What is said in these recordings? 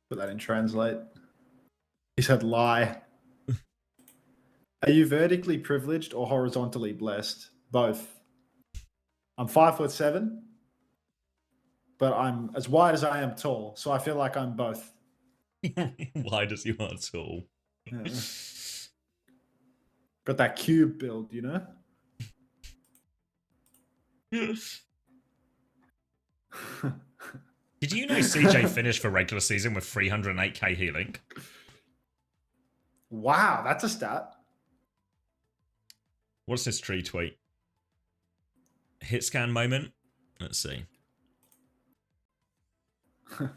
Put that in translate. He said lie. Are you vertically privileged or horizontally blessed? Both. I'm 5'7", but I'm as wide as I am tall, so I feel like I'm both. Wide as you are tall. Yeah. Got that cube build, you know? Did you know CJ finished for regular season with 308k healing? Wow, that's a stat. What's this tree tweet? Hit scan moment? Let's see. Alright.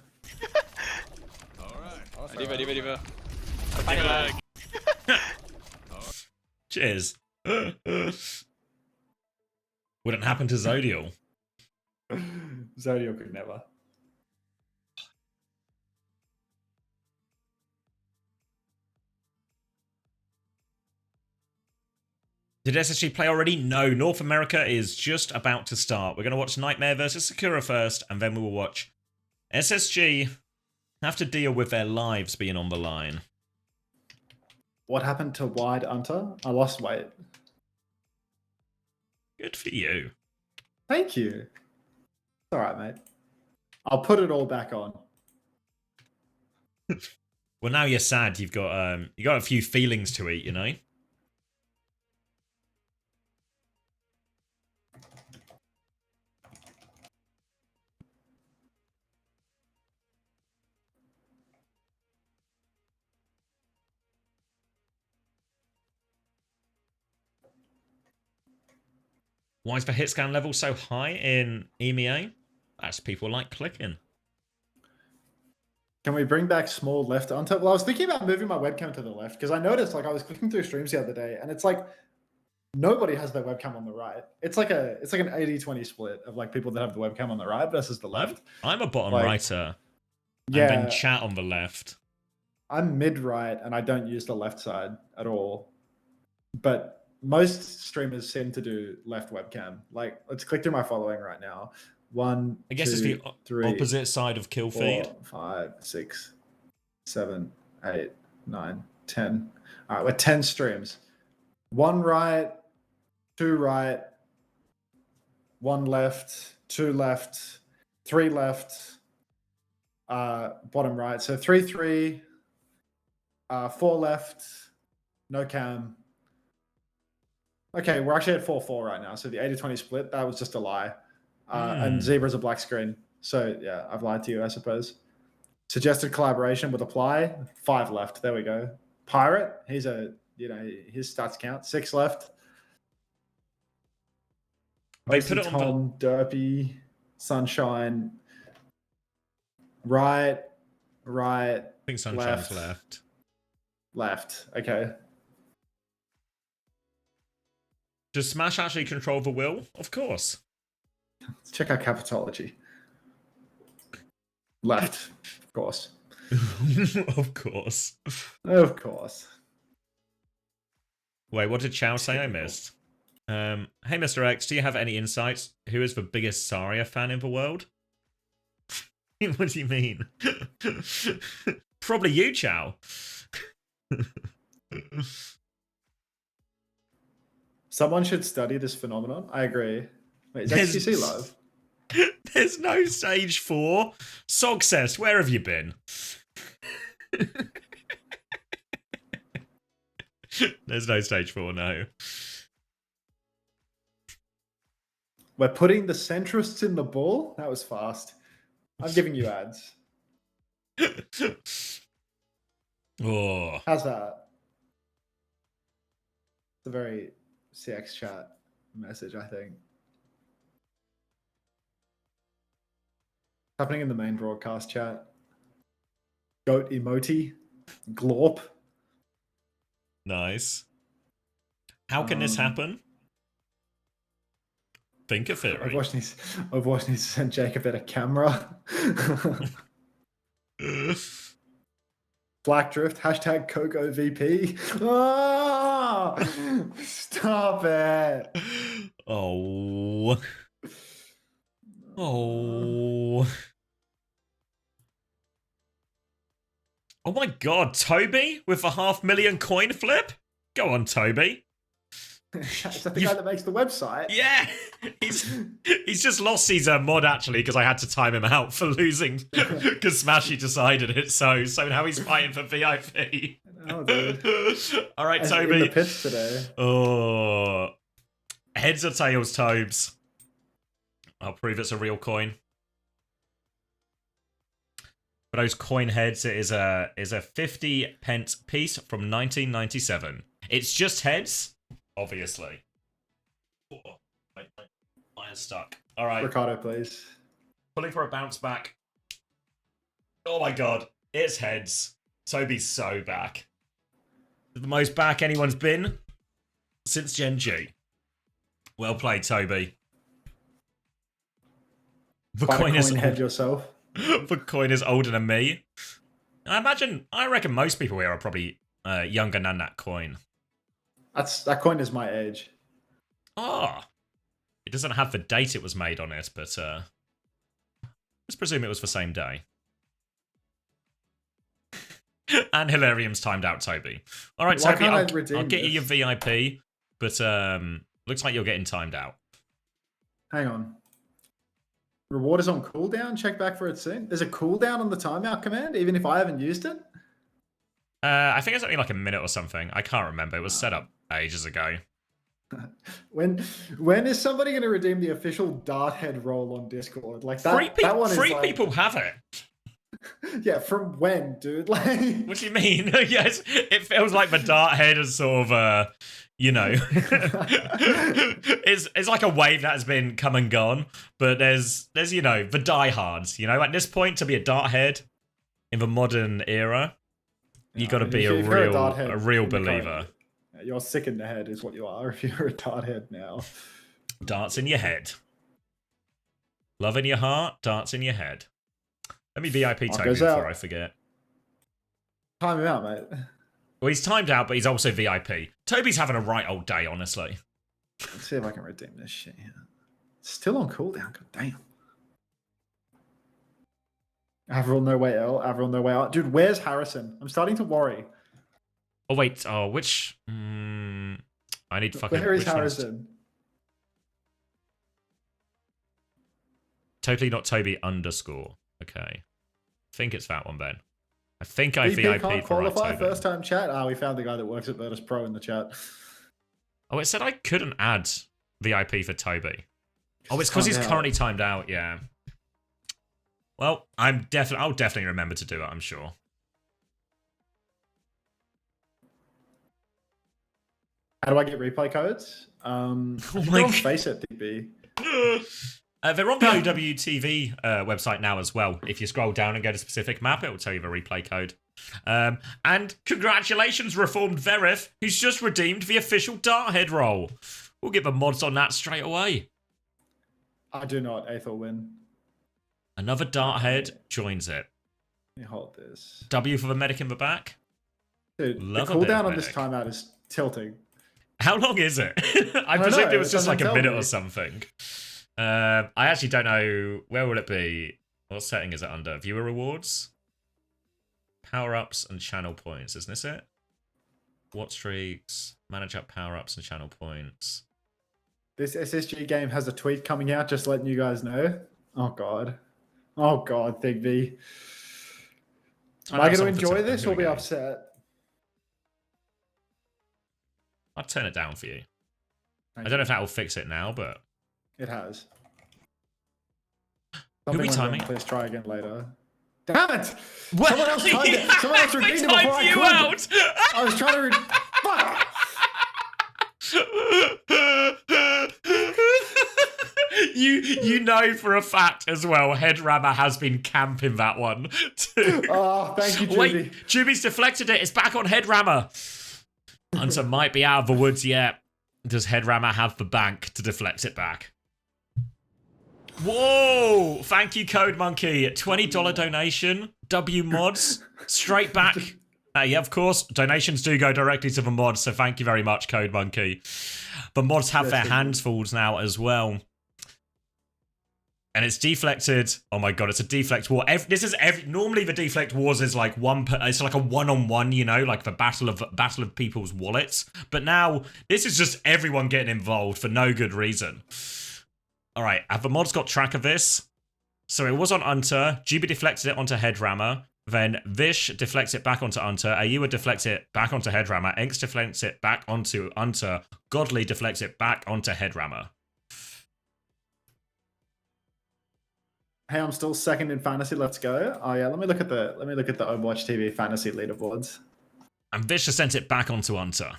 Arriba. Cheers. Wouldn't happen to Zodial. Zodiac could never. Did SSG play already? No, North America is just about to start. We're going to watch Nightmare versus Sakura first, and then we will watch SSG have to deal with their lives being on the line. What happened to Wide Unter? I lost weight. Good for you. Thank you. It's all right, mate. I'll put it all back on. Well, now you're sad. You've got a few feelings to eat, you know? Why is the hit scan level so high in EMEA? That's people like clicking. Can we bring back small left Unter? Well, I was thinking about moving my webcam to the left because I noticed, like, I was clicking through streams the other day, and it's like nobody has their webcam on the right. It's like an 80-20 split of like people that have the webcam on the right versus the left. I'm a bottom like, righter. Yeah, and then chat on the left. I'm mid right, and I don't use the left side at all. But most streamers seem to do left webcam. Like, let's click through my following right now. 1, I guess 2, it's the 3, opposite side of kill 4, feed. 5, 6, 7, 8, 9, 10. All right, we're 10 streams. 1 right, 2 right, 1 left, 2 left, 3 left, bottom right. So 3, 3, 4 left, no cam. Okay, we're actually at 4-4 right now. So the 80-20 split, that was just a lie. And Zebra's a black screen. So yeah, I've lied to you, I suppose. Suggested collaboration with apply, 5 left. There we go. Pirate, he's a, his stats count. 6 left. They put it on Tom, Derpy, Sunshine. Right. I think Sunshine's Left. Okay. Does Smash actually control the will? Of course. Let's check our capitology. Left, of course. Of course. Of course. Wait, what did Chow say I missed? Hey, Mr. X, do you have any insights? Who is the biggest Saria fan in the world? What do you mean? Probably you, Chow. Someone should study this phenomenon. I agree. Wait, is XQC live? There's no stage 4. Sogcest, where have you been? There's no stage 4, no. We're putting the centrists in the ball? That was fast. I'm giving you ads. Oh. How's that? It's a very CX chat message, I think. Happening in the main broadcast chat. Goat emoji. Glorp. Nice. How can this happen? Think of it. Overwatch needs to send Jake a better camera. Black Drift, hashtag Coco VP. Oh, stop it. Oh. Oh. Oh my god, Toby with a 500,000 coin flip? Go on, Toby. Is that the guy that makes the website? Yeah, he's just lost his mod actually because I had to time him out for losing because Smashy decided it. So now he's fighting for VIP. Oh, dude. All right, As Toby. in the pits today. Oh, heads or tails, Tobes? I'll prove it's a real coin. For those coin heads, it is a 50 pence piece from 1997. It's just heads, obviously. Oh, mine's stuck. All right. Ricardo, please. Pulling for a bounce back. Oh my god, it's heads. Toby's so back. The most back anyone's been since Gen G. Well played, Toby. The coin is head yourself. The coin is older than me. I reckon most people here are probably younger than that coin. That coin is my age. Ah, it doesn't have the date it was made on it, but let's presume it was the same day. And Hilarium's timed out Toby. All right, Toby, I'll get you your VIP, but looks like you're getting timed out. Hang on. Reward is on cooldown. Check back for it soon. There's a cooldown on the timeout command, even if I haven't used it. I think it's only like a minute or something. I can't remember. It was set up ages ago. When is somebody going to redeem the official dart head roll on Discord? Like that. Three people have it. Yeah, from when, dude? Like, what do you mean? Yes, it feels like the dart head is sort of it's like a wave that has been come and gone. But there's the diehards. At this point, to be a dart head in the modern era, you got to be a real believer. You're sick in the head, is what you are if you're a dart head now. Darts in your head, love in your heart, darts in your head. Let me VIP Toby before I forget. Time him out, mate. Well, he's timed out, but he's also VIP. Toby's having a right old day, honestly. Let's see if I can redeem this shit. Still on cooldown, god damn. Avril, no way L. Avril, no way out. Dude, where's Harrison? I'm starting to worry. Oh, wait. Oh, which... I need fucking... Where is Harrison? Totally not Toby _ Okay. I think it's that one, Ben. I think I VIP'd can't for qualify October. First time chat? We found the guy that works at Virtus Pro in the chat. Oh, it said I couldn't add VIP for Toby. Oh, it's because he's currently timed out, yeah. Well, I'll definitely remember to do it, I'm sure. How do I get replay codes? my God. Face it, DB. They're on the OWTV website now as well. If you scroll down and go to specific map, it will tell you the replay code. And congratulations, Reformed Verif, who's just redeemed the official dart head roll. We'll get the mods on that straight away. I do not. Eighth will win. Another dart head joins it. Let me hold this. W for the medic in the back. Dude, the cooldown on this timeout is tilting. How long is it? I presumed it was just like a minute or something. I actually don't know. Where will it be? What setting is it under? Viewer rewards? Power-ups and channel points. Isn't this it? Watch streaks. Manage up power-ups and channel points. This SSG game has a tweet coming out, just letting you guys know. Oh, God. Oh, God, Thigby. Am I going to enjoy this or be upset? I'll turn it down for you. I don't know if that will fix it now, but... It has. Who are we timing? Please try again later. Damn it! What? Someone else timed it. Someone else redeemed it before I could. Out. I was trying to fuck! You know for a fact as well, Headrammer has been camping that one too. Oh, thank you, Juby. Wait, Juby's deflected it. It's back on Headrammer. Hunter might be out of the woods yet. Does Headrammer have the bank to deflect it back? Whoa! Thank you, Code Monkey. $20 donation. W mods. Straight back. Yeah, of course. Donations do go directly to the mods, so thank you very much, Code Monkey. The mods have their hands full now as well. And it's deflected. Oh my god, it's a deflect war. Normally the deflect wars is like it's like a one-on-one, you know, like the battle of people's wallets. But now this is just everyone getting involved for no good reason. All right, have the mods got track of this? So it was on Unter. Juby deflected it onto Headrammer. Then Vish deflects it back onto Unter. Ayua deflects it back onto Headrammer. Enks deflects it back onto Unter. Godly deflects it back onto Headrammer. Hey, I'm still second in fantasy. Let's go. Oh yeah, let me look at the Overwatch TV fantasy leaderboards. And Vish has sent it back onto Unter.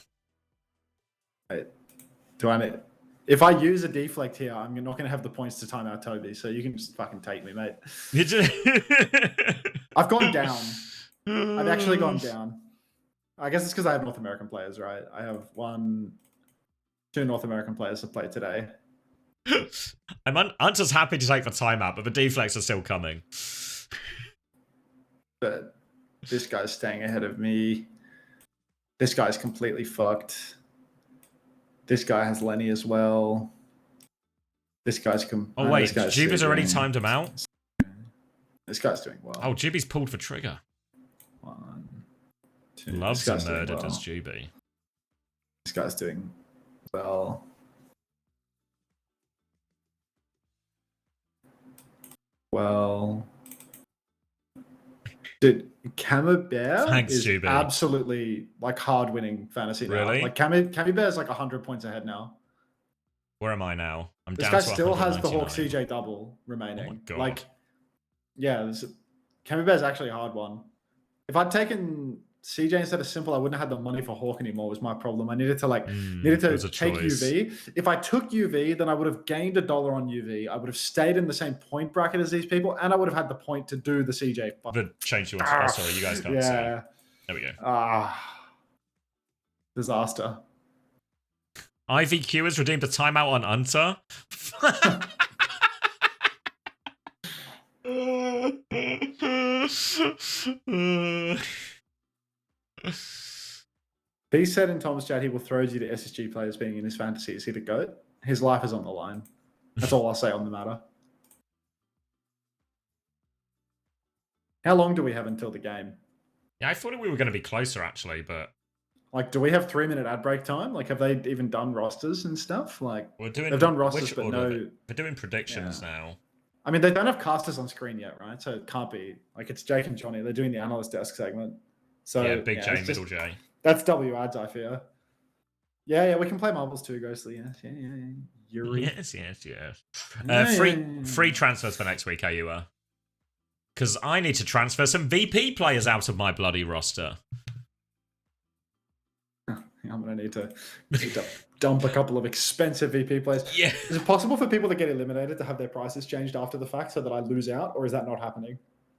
Wait, if I use a deflect here, I'm not going to have the points to time out Toby, so you can just fucking take me, mate. I've gone down. I've actually gone down. I guess it's because I have North American players, right? I have 2 North American players to play today. Unter's happy to take the timeout, but the deflects are still coming. But this guy's staying ahead of me. This guy's completely fucked. This guy has Lenny as well. This guy's oh wait, Juby's already timed him out. This guy's doing well. Oh, Juby's pulled the trigger. 1, 2. Loves a murder, does Juby. This guy's doing well. Well, dude, CommanderX is Juby. absolutely like hard winning fantasy now. Really? Like CommanderX is like 100 points ahead now. Where am I now? I'm this down guy to still has the 199. Hawk CJ double remaining. Oh my god. Like, yeah, CommanderX is actually a hard one. If I'd taken CJ instead of Simple, I wouldn't have had the money for Hawk anymore, was my problem. I needed to take UV. If I took UV, then I would have gained $1 on UV. I would have stayed in the same point bracket as these people, and I would have had the point to do the CJ. The change you want to... Oh, sorry, you guys can't see. There we go. Disaster. IVQ has redeemed a timeout on Unter. B said in Tom's chat he will throw you to SSG players being in his fantasy. Is he the GOAT? His life is on the line. That's all I'll say on the matter. How long do we have until the game? Yeah, I thought we were going to be closer actually, but... Like, do we have 3-minute ad break time? Like, have they even done rosters and stuff? Like, they've done rosters, but no... We're doing predictions now. I mean, they don't have casters on screen yet, right? So it can't be. Like, it's Jake and Johnny. They're doing the analyst desk segment. So yeah, Big J, Middle J. That's W ads, I fear. Yeah, we can play marbles too, Ghostly. Yeah. Yuri. Yes. Free transfers for next week, Ayua. Because I need to transfer some VP players out of my bloody roster. I'm going to need to dump a couple of expensive VP players. Yeah. Is it possible for people that get eliminated to have their prices changed after the fact so that I lose out, or is that not happening?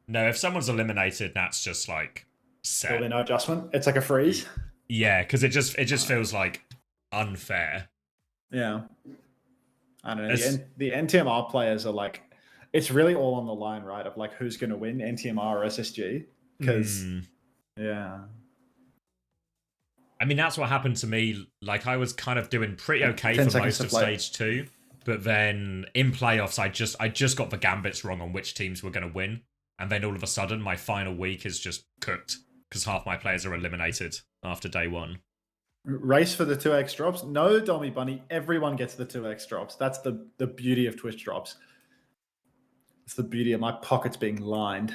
No, if someone's eliminated, that's just like set. There'll be no adjustment. It's like a freeze. Yeah, because it just feels like unfair. Yeah. I don't know. The NTMR players are like, it's really all on the line, right? Of like who's going to win, NTMR or SSG? Because, yeah. I mean, that's what happened to me. Like, I was kind of doing pretty okay for most of Stage 2. But then in playoffs, I just got the gambits wrong on which teams were going to win. And then all of a sudden, my final week is just cooked. Because half my players are eliminated after day 1. Race for the 2x drops? No, Dommy Bunny. Everyone gets the 2x drops. That's the beauty of Twitch drops. It's the beauty of my pockets being lined.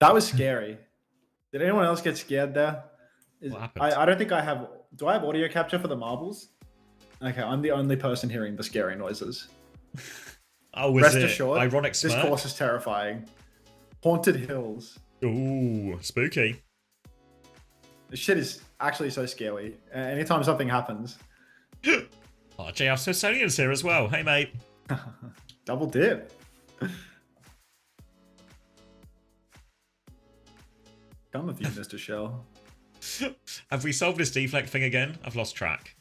That was scary. Did anyone else get scared there? What happened? I don't think I have... Do I have audio capture for the marbles? Okay, I'm the only person hearing the scary noises. Oh, was Rest it assured, ironic smirk? This course is terrifying. Haunted Hills. Ooh, spooky. This shit is actually so scary. Anytime something happens. Oh, JF Sonian's here as well. Hey, mate. Double dip. Come with you, Mr. Shell. Have we solved this deflect thing again? I've lost track.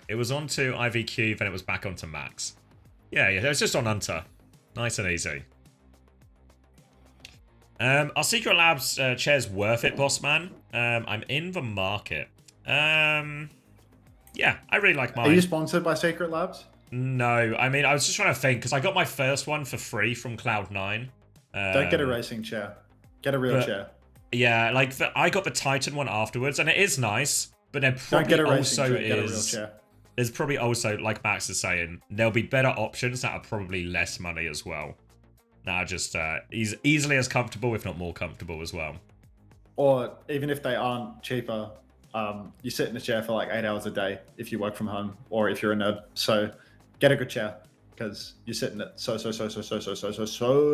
It was onto IVQ, then it was back onto Max. Yeah, it's just on Hunter. Nice and easy. Our Secret Labs chair's worth it, boss man. I'm in the market. Yeah, I really like mine. Are you sponsored by Secret Labs? No, I mean, I was just trying to think, because I got my first one for free from Cloud9. Don't get a racing chair. Get a real chair. Yeah, like, I got the Titan one afterwards, and it is nice, but there probably Don't get a also racing chair, get a real is... chair. There's probably also, like Max is saying, there'll be better options that are probably less money as well. That are just easily as comfortable, if not more comfortable as well. Or even if they aren't cheaper, you sit in a chair for like 8 hours a day if you work from home or if you're a nerd. So get a good chair because you're sitting it so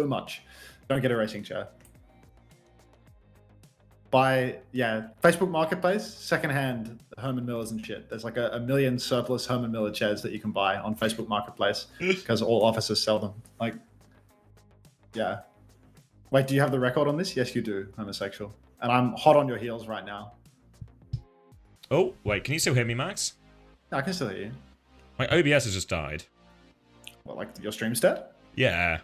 much. Don't get a racing chair. Buy, Facebook Marketplace, secondhand Herman Millers and shit. There's like a million surplus Herman Miller chairs that you can buy on Facebook Marketplace because all offices sell them. Like, yeah. Wait, do you have the record on this? Yes, you do, homosexual. And I'm hot on your heels right now. Oh, wait, can you still hear me, Max? No, I can still hear you. My OBS has just died. What, like your stream's dead? Yeah.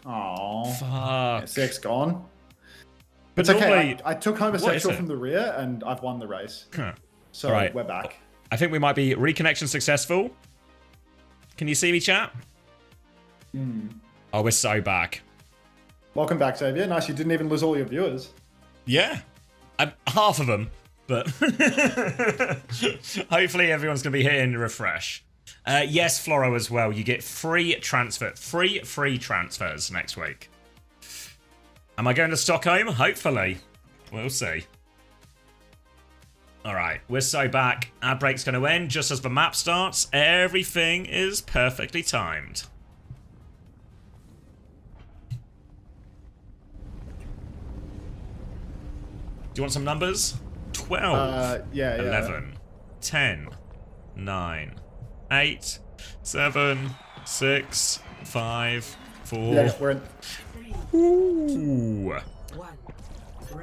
Oh, fuck. Six gone. But it's normally, okay. I took homosexual from the rear and I've won the race. So right. We're back. I think we might be reconnection successful. Can you see me, chat? Oh, we're so back. Welcome back, Xavier. Nice, you didn't even lose all your viewers. Yeah. Half of them, but hopefully everyone's going to be hitting refresh. Yes, Floro as well. You get free transfers next week. Am I going to Stockholm? Hopefully. We'll see. Alright, we're so back. Ad break's going to end just as the map starts. Everything is perfectly timed. Do you want some numbers? 12, 11, 10, 9, 8, 7, 6, 5, 4. Yeah, we're in. Ooh.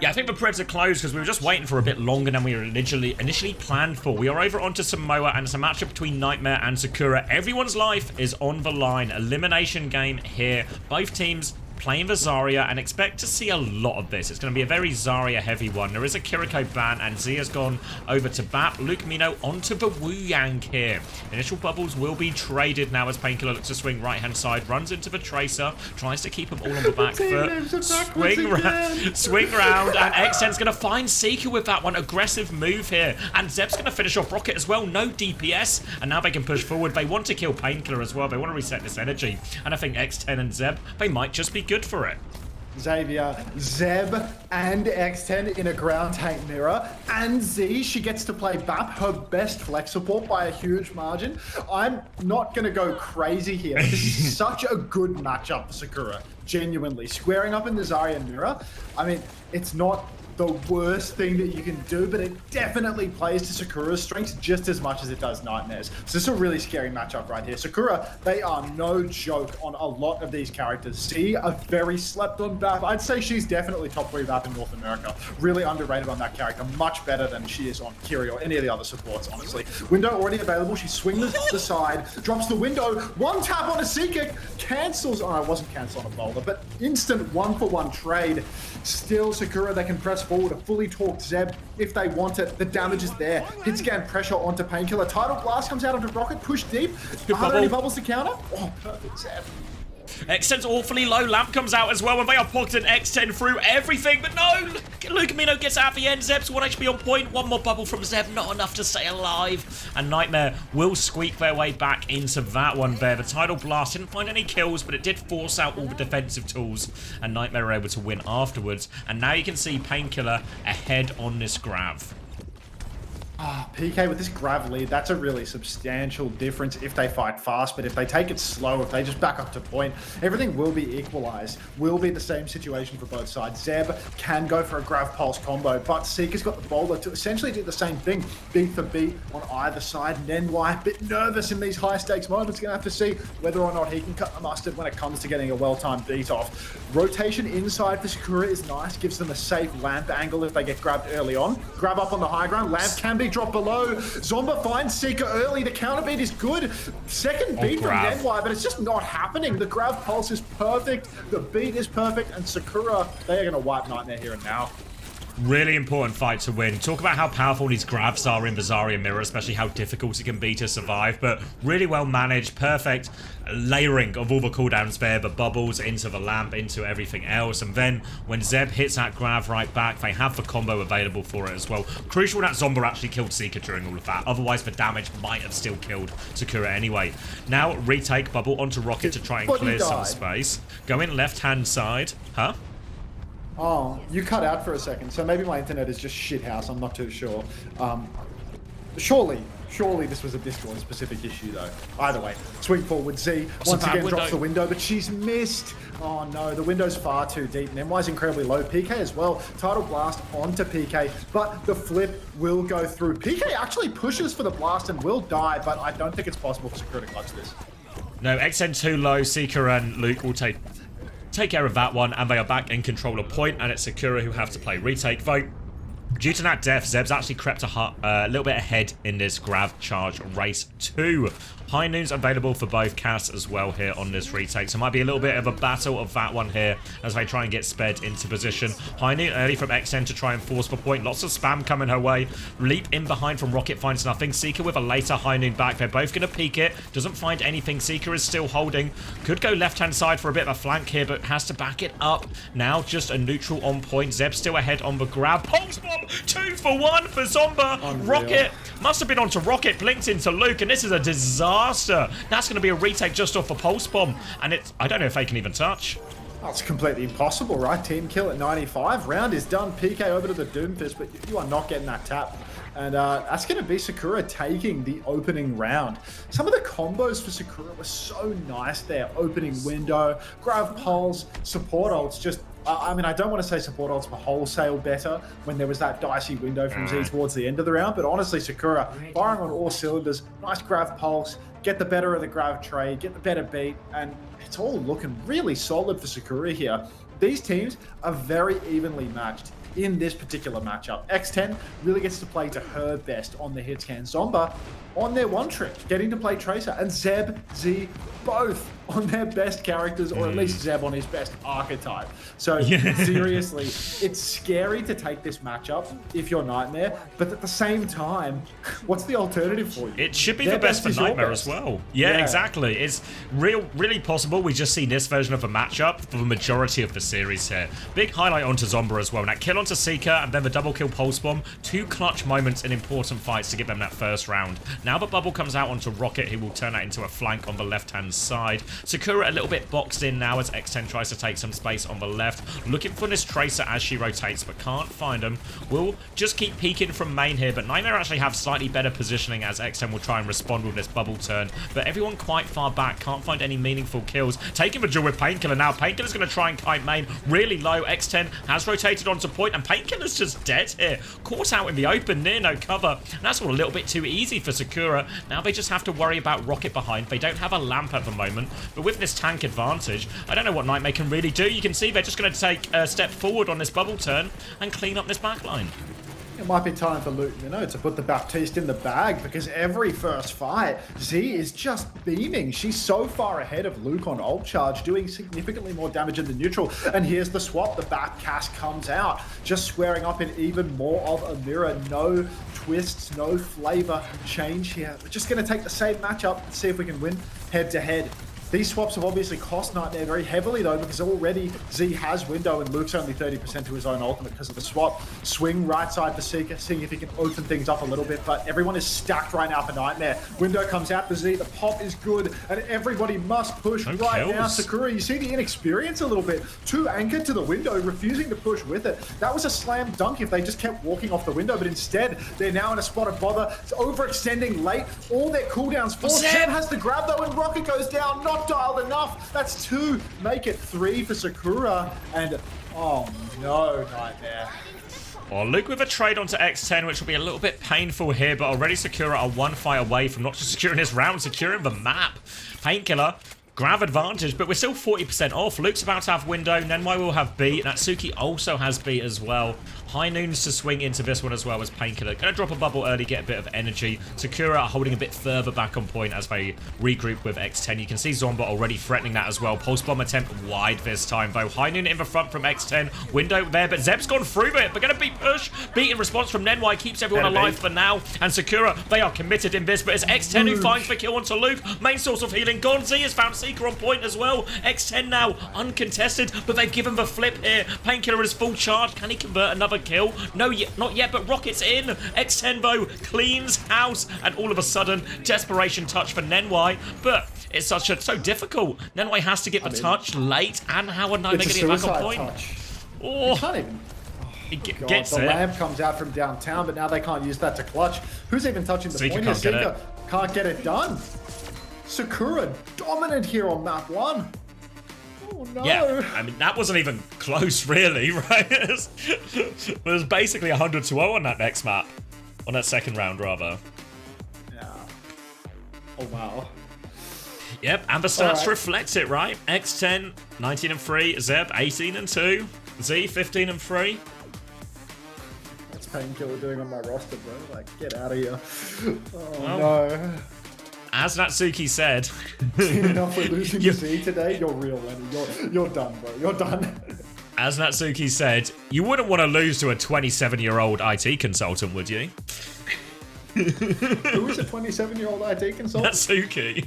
Yeah, I think the Preds are closed because we were just waiting for a bit longer than we were initially planned for. We are over onto Samoa, and it's a matchup between Nightmare and Sakura. Everyone's life is on the line. Elimination game here. Both teams playing the Zarya, and expect to see a lot of this. It's going to be a very Zarya heavy one. There is a Kiriko ban, and Zia's gone over to Bap. Luke Mino onto the Wu Yang here. Initial bubbles will be traded now as Painkiller looks to swing right hand side, runs into the Tracer, tries to keep them all on the back foot. Swing round, and X10's going to find Seeker with that one. Aggressive move here, and Zeb's going to finish off Rocket as well. No DPS, and now they can push forward. They want to kill Painkiller as well. They want to reset this energy, and I think X10 and Zeb, they might just be good for it. Xavier, Zeb, and X10 in a ground tank mirror, and Z, she gets to play BAP, her best flex support by a huge margin. I'm not going to go crazy here. This is such a good matchup for Sakura, genuinely. Squaring up in the Zarya mirror, I mean, it's not the worst thing that you can do, but it definitely plays to Sakura's strengths just as much as it does Nightmare's. So this is a really scary matchup right here. Sakura, they are no joke on a lot of these characters. C, a very slept on BAP. I'd say she's definitely top 3 BAP in North America. Really underrated on that character. Much better than she is on Kiri or any of the other supports, honestly. Window already available. She swings the side, drops the window, one tap on a Seeker, cancels. Oh, it wasn't cancel on a bowler, but instant 1-for-1 trade. Still Sakura, they can press forward a fully torqued Zeb if they want it. The damage is there. Hit scan pressure onto Painkiller. Tidal Blast comes out onto Rocket, push deep. Are there any bubbles to counter? Oh, perfect Zeb. X10's awfully low. Lamp comes out as well, and they are pocketing X10 through everything. But no, Luke Mino gets out at the end. Zeb's 1 HP on point. One more bubble from Zeb, not enough to stay alive. And Nightmare will squeak their way back into that one there. The Tidal Blast didn't find any kills, but it did force out all the defensive tools. And Nightmare were able to win afterwards. And now you can see Painkiller ahead on this grav. PK with this grav lead, that's a really substantial difference if they fight fast, but if they take it slow, if they just back up to point, everything will be equalized. Will be the same situation for both sides. Zeb can go for a grav pulse combo, but Seeker's got the bowler to essentially do the same thing, beat for beat on either side. Nenwai, a bit nervous in these high stakes moments, gonna have to see whether or not he can cut the mustard when it comes to getting a well-timed beat off. Rotation inside for Sakura is nice, gives them a safe lamp angle if they get grabbed early on. Grab up on the high ground, lamp can be dropped below. Zomba finds Seeker early. The counter beat is good. Second beat from Nenwai, but it's just not happening. The grav pulse is perfect. The beat is perfect. And Sakura, they are going to wipe Nightmare here and now. Really important fight to win. Talk about how powerful these grabs are in Bizarria Mirror, especially how difficult it can be to survive, but really well managed, perfect layering of all the cooldowns there, the bubbles into the lamp, into everything else, and then when Zeb hits that grab right back, they have the combo available for it as well. Crucial that Zomba actually killed Seeker during all of that, otherwise the damage might have still killed Sakura anyway. Now retake bubble onto Rocket to try and clear some space. Go in left-hand side. Huh? Oh, you cut out for a second, so maybe my internet is just shithouse, I'm not too sure. Surely this was a Discord-specific issue, though. Either way, swing forward, Z once again drops the window, but she's missed. Oh no, the window's far too deep, and NY's incredibly low. PK as well, Tidal Blast onto PK, but the flip will go through. PK actually pushes for the blast and will die, but I don't think it's possible for Sakura to clutch this. No, XN too low, Seeker and Luke will take care of that one, and they are back in control of point, and it's Sakura who have to play retake vote. Due to that death, Zeb's actually crept a little bit ahead in this grab charge race too. High noons available for both Cass as well here on this retake. So it might be a little bit of a battle of that one here as they try and get sped into position. High noon early from XN to try and force the point. Lots of spam coming her way. Leap in behind from Rocket finds nothing. Seeker with a later high noon back. They're both going to peek it. Doesn't find anything. Seeker is still holding. Could go left-hand side for a bit of a flank here, but has to back it up. Now just a neutral on point. Zeb still ahead on the grab. Pulse bomb! 2 for 1 for Zomba. Unreal. Rocket must have been onto Rocket. Blinked into Luke, and this is a disaster. That's going to be a retake just off a pulse bomb, and I don't know if they can even touch. That's completely impossible, right? Team kill at 95. Round is done. PK over to the Doomfist, but you are not getting that tap. And that's going to be Sakura taking the opening round. Some of the combos for Sakura were so nice there. Opening window, grab pulse, support ults, just... I mean, I don't want to say support ults were wholesale better when there was that dicey window from Z towards the end of the round, but honestly, Sakura firing on all cylinders, nice grab pulse, get the better of the grab trade, get the better beat, and it's all looking really solid for Sakura here. These teams are very evenly matched in this particular matchup. X10 really gets to play to her best on the hit scan. Zomba on their one trick, getting to play Tracer, and Zeb, Z, both on their best characters, or at least Zeb on his best archetype. So seriously, it's scary to take this matchup if you're Nightmare, but at the same time, what's the alternative for you? It should be the best for Nightmare as well. Yeah, exactly. It's really possible we just see this version of a matchup for the majority of the series here. Big highlight onto Zomba as well. That kill onto Seeker and then the double kill Pulse Bomb. 2 clutch moments in important fights to give them that first round. Now the bubble comes out onto Rocket, who will turn that into a flank on the left-hand side. Sakura a little bit boxed in now as X10 tries to take some space on the left. Looking for this Tracer as she rotates, but can't find him. Will just keep peeking from main here, but Nightmare actually have slightly better positioning as X10 will try and respond with this bubble turn. But everyone quite far back, can't find any meaningful kills. Taking the duel with Painkiller now. Painkiller's going to try and kite main really low. X10 has rotated onto point, and Painkiller's just dead here. Caught out in the open, near no cover. And that's all a little bit too easy for Sakura. Now they just have to worry about Rocket behind. They don't have a lamp at the moment, but with this tank advantage, I don't know what Nightmare can really do. You can see they're just going to take a step forward on this bubble turn and clean up this backline. It might be time for Luke, to put the Baptiste in the bag, because every first fight, Z is just beaming. She's so far ahead of Luke on ult charge, doing significantly more damage in the neutral. And here's the swap. The back cast comes out, just squaring up in even more of a mirror. No twists, no flavor change here. We're just going to take the same matchup and see if we can win head to head. These swaps have obviously cost Nightmare very heavily, though, because already Z has window and Luke's only 30% to his own ultimate because of the swap. Swing right side for Seeker, seeing if he can open things up a little bit, but everyone is stacked right now for Nightmare. Window comes out for Z, the pop is good, and everybody must push right now. Sakura, you see the inexperience a little bit. Too anchored to the window, refusing to push with it. That was a slam dunk if they just kept walking off the window, but instead, they're now in a spot of bother. It's overextending late. All their cooldowns forced. Zeb has the grab, though, and Rocket goes down. Not dialed enough. That's 2. Make it 3 for Sakura. And oh no, Nightmare. Well, Luke with a trade onto X10, which will be a little bit painful here, but already Sakura are 1 fight away from not just securing this round, securing the map. Painkiller, grab advantage, but we're still 40% off. Luke's about to have window, Nenwai will have B, Natsuki also has B as well. High Noons to swing into this one as well as Painkiller. Gonna drop a bubble early, get a bit of energy. Sakura holding a bit further back on point as they regroup with X10. You can see Zomba already threatening that as well. Pulse Bomb attempt wide this time, though. High Noon in the front from X10. Window there, but Zeb's gone through it. They're gonna be pushed. Beat in response from Nenwai keeps everyone alive for now. And Sakura, they are committed in this, but it's X10 who finds the kill onto Luke. Main source of healing gone. Z has found Seeker on point as well. X10 now uncontested, but they've given the flip here. Painkiller is full charge. Can he convert another kill? No, not yet, but Rocket's in. X10 though cleans house, and all of a sudden, desperation touch for Nenwai, but it's so difficult. Nenwai has to get the touch late, and Howard no making it back on point. Touch. Oh, He can't even. he God, gets the it. lamp comes out from downtown, but now they can't use that to clutch. Who's even touching the Seeker point? can't get Seeker can't get it done. Sakura dominant here on map 1. Oh no. Yeah, I mean, that wasn't even close, really, right? It was basically 100-0 on that next map. On that second round, rather. Yeah. Oh, wow. Yep, and the stats reflect it, right? X10, 19-3, Zeb, 18-2, Z, 15-3. What's Painkiller doing on my roster, bro? Like, get out of here. Oh, Well, no. As Natsuki said... Enough with losing to Z today. You're real, Lenny. You're done, bro. You're done. As Natsuki said, you wouldn't want to lose to a 27-year-old IT consultant, would you? Who was a 27-year-old IT consultant? Natsuki.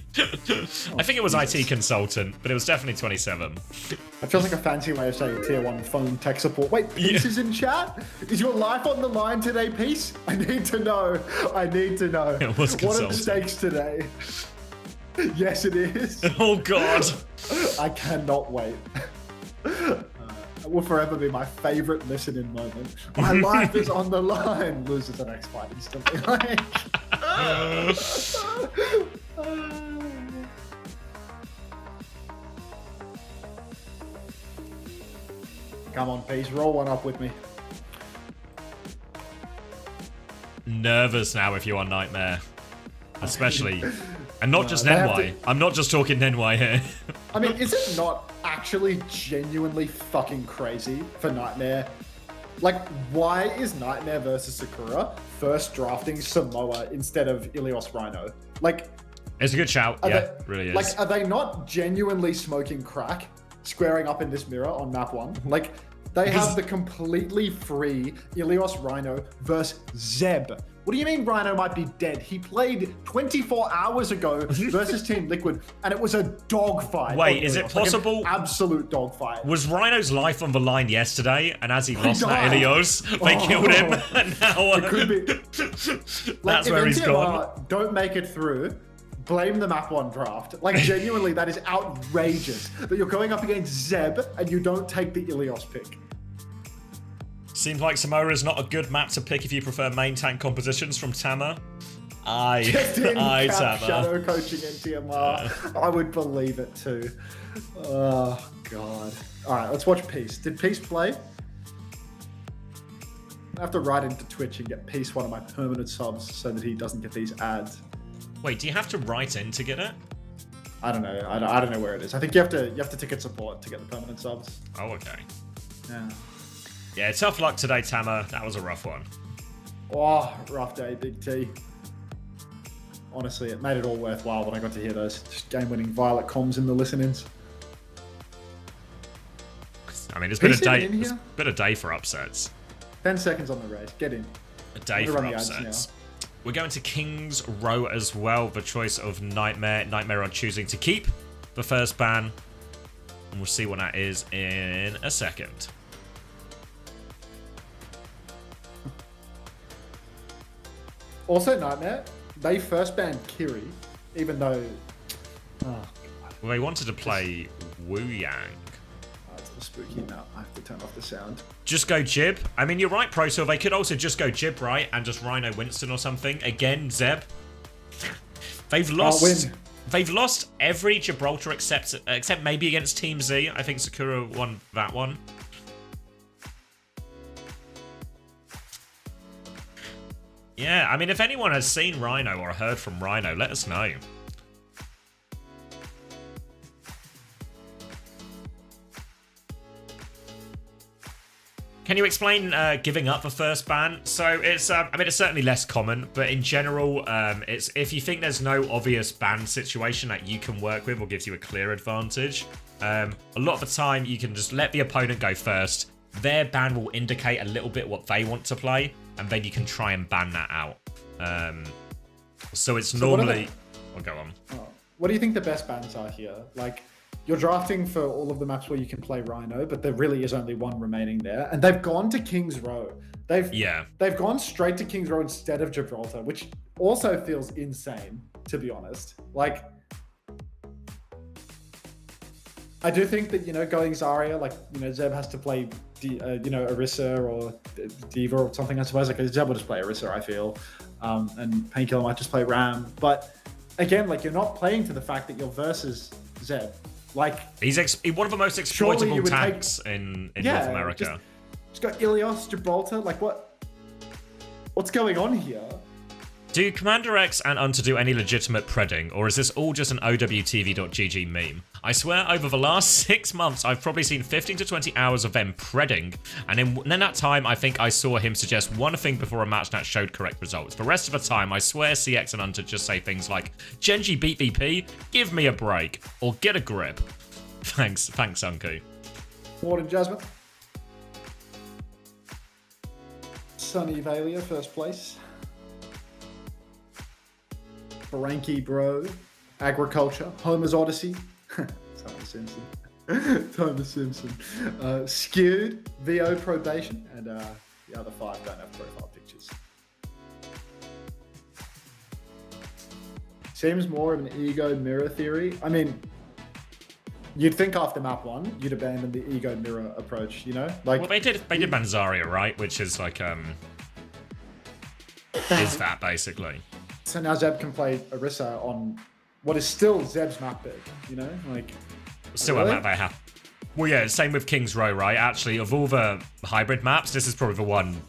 I think it was IT consultant, but it was definitely 27. That feels like a fancy way of saying tier 1 phone tech support. Wait, Peace is in chat? Is your life on the line today, Peace? I need to know. I need to know. It was what are the stakes today? Yes, it is. Oh, God. I cannot wait. It will forever be my favorite listening moment. My life is on the line. Loses the next fight instantly. Come on, Peace. Roll one up with me. Nervous now if you are Nightmare. Especially. And not just Nenwai. I'm not just talking Nenwai here. I mean, is it not actually genuinely fucking crazy for Nightmare? Like, why is Nightmare versus Sakura first drafting Samoa instead of Ilios Rhino? Like, it's a good shout. Yeah, really is. Like, are they not genuinely smoking crack, squaring up in this mirror on map 1? Like, they have the completely free Ilios Rhino versus Zeb. What do you mean Rhino might be dead? He played 24 hours ago versus Team Liquid, and it was a dogfight. Wait, is it possible? Like an absolute dogfight. Was Rhino's life on the line yesterday, and as he lost that Ilios, they killed him, and now it could be. That's where he's gone. Don't make it through. Blame the map 1 draft. Like, genuinely, that is outrageous. That you're going up against Zeb, and you don't take the Ilios pick. Seems like Samoa is not a good map to pick if you prefer main tank compositions from Tama. Tama. Shadow coaching NTMR. I would believe it too. Oh, God. All right, let's watch Peace. Did Peace play? I have to write into Twitch and get Peace one of my permanent subs so that he doesn't get these ads. Wait, do you have to write in to get it? I don't know. I don't know where it is. I think you have to ticket support to get the permanent subs. Oh, okay. Yeah. Yeah, tough luck today, Tama. That was a rough one. Oh, rough day, Big T. Honestly, it made it all worthwhile when I got to hear those game-winning Violet comms in the listen-ins. I mean, it's been a day for upsets. 10 seconds on the race. Get in. A day for upsets. We're going to King's Row as well. The choice of Nightmare. Nightmare are choosing to keep the first ban. And we'll see what that is in a second. Also, Nightmare, they first banned Kiri, even though... Oh, well, they wanted to play Wu Yang. Oh, it's a little spooky now. I have to turn off the sound. Just go Jib. I mean, you're right, Proto. They could also just go Jib, right? And just Rhino Winston or something. Again, Zeb. They've lost... They've lost every Gibraltar except maybe against Team Z. I think Sakura won that one. Yeah, I mean, if anyone has seen Rhino or heard from Rhino, let us know. Can you explain giving up the first ban? So it's, I mean, it's certainly less common, but in general, it's if you think there's no obvious ban situation that you can work with or gives you a clear advantage, a lot of the time you can just let the opponent go first. Their ban will indicate a little bit what they want to play, and then you can try and ban that out. So it's normally... I'll go on. What do you think the best bans are here? Like, you're drafting for all of the maps where you can play Rhino, but there really is only one remaining there. And they've gone to King's Row. They've gone straight to King's Row instead of Gibraltar, which also feels insane, to be honest. Like, I do think that, you know, going Zarya, like, you know, Zeb has to play, you know, Orisa or Diva or something, I suppose. Like, Zeb will just play Orisa, I feel. And Painkiller might just play Ram. But again, like, you're not playing to the fact that you're versus Zeb. Like, he's one of the most exploitable tanks in North America. Just got Ilios, Gibraltar. Like, what's going on here? Do CommanderX and Unter do any legitimate predding, or is this all just an OWTV.gg meme? I swear over the last 6 months, I've probably seen 15 to 20 hours of them predding, and in that time, I think I saw him suggest one thing before a match that showed correct results. The rest of the time, I swear CX and Unter just say things like, Genji beat VP, give me a break, or get a grip. Thanks, Unku. Morning, Jasmine. Sunny Valia, first place. Frankie, bro. Agriculture. Homer's Odyssey. Thomas Simpson. Thomas Simpson. Skewed. VO Probation. And the other 5 don't have profile pictures. Seems more of an ego mirror theory. I mean, you'd think after map 1, you'd abandon the ego mirror approach, you know? Like, well, they did ban Zarya, right? Which is like, is that basically? So now Zeb can play Orisa on what is still Zeb's map pick, you know? Like, still really? a map they have. Well, yeah, same with King's Row, right? Actually, of all the hybrid maps, this is probably the one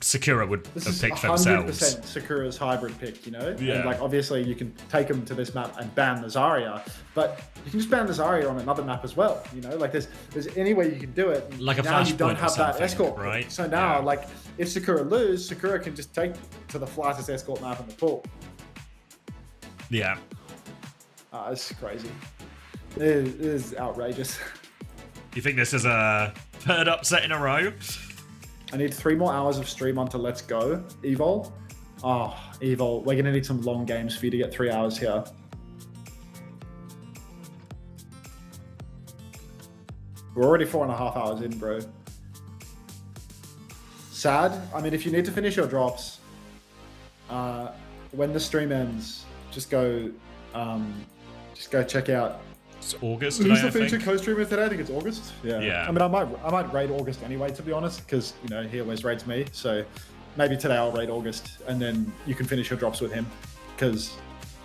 Sakura would have picked for themselves. This is 100% Sakura's hybrid pick, you know? Yeah. And, like, obviously you can take them to this map and ban the Zarya, but you can just ban the Zarya on another map as well, you know? Like, there's any way you can do it. Like a now you don't flashpoint have that escort, right? So now, like, if Sakura lose, Sakura can just take to the flattest escort map in the pool. Yeah. It's crazy. It is outrageous. You think this is a third upset in a row? I need 3 more hours of stream onto Let's Go, Evol. Oh, Evol, we're going to need some long games for you to get 3 hours here. We're already 4.5 hours in, bro. Sad. I mean, if you need to finish your drops, when the stream ends, just go check out. It's August Who's today, the featured co-streamer today? I think it's August. Yeah. I mean, I might raid August anyway, to be honest, because, you know, he always raids me. So maybe today I'll raid August, and then you can finish your drops with him. Because,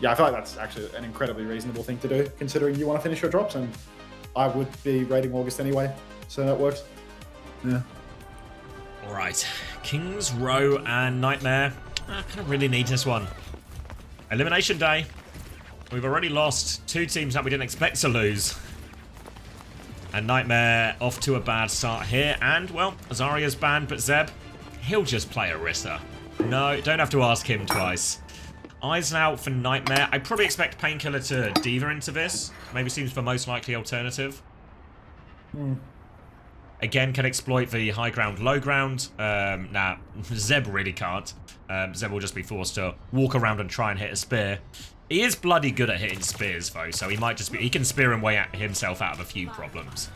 yeah, I feel like that's actually an incredibly reasonable thing to do, considering you want to finish your drops, and I would be raiding August anyway. So that works. Yeah. All right, King's Row and Nightmare. I kind of really need this one. Elimination day. We've already lost 2 teams that we didn't expect to lose. And Nightmare off to a bad start here. And, well, Zarya's banned, but Zeb, he'll just play Orisa. No, don't have to ask him twice. Eyes out for Nightmare. I probably expect Painkiller to Diva into this. Maybe seems the most likely alternative. Again, can exploit the high ground, low ground. Nah, Zeb really can't. Zeb will just be forced to walk around and try and hit a spear. He is bloody good at hitting spears, though, so he might just be... He can spear and weigh himself out of a few problems.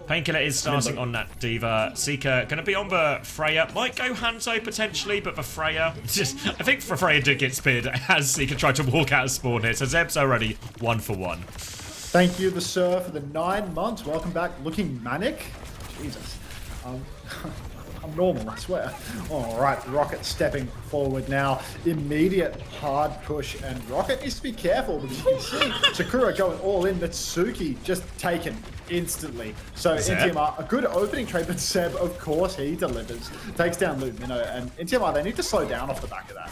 Painkiller is starting on that Diva. Seeker going to be on the Freya. Might go Hanzo, potentially, but the Freya... I think the Freya did get speared as Seeker tried to walk out of spawn here, so Zeb's already 1 for 1. Thank you, the Sir, for the 9 months. Welcome back. Looking manic? Jesus. I'm normal, I swear. All right, Rocket stepping forward now. Immediate hard push, and Rocket needs to be careful because you can see Sakura going all in. Natsuki just taken instantly. So NTMR, a good opening trade, but Seb, of course, he delivers. Takes down Lumino, and NTMR, they need to slow down off the back of that.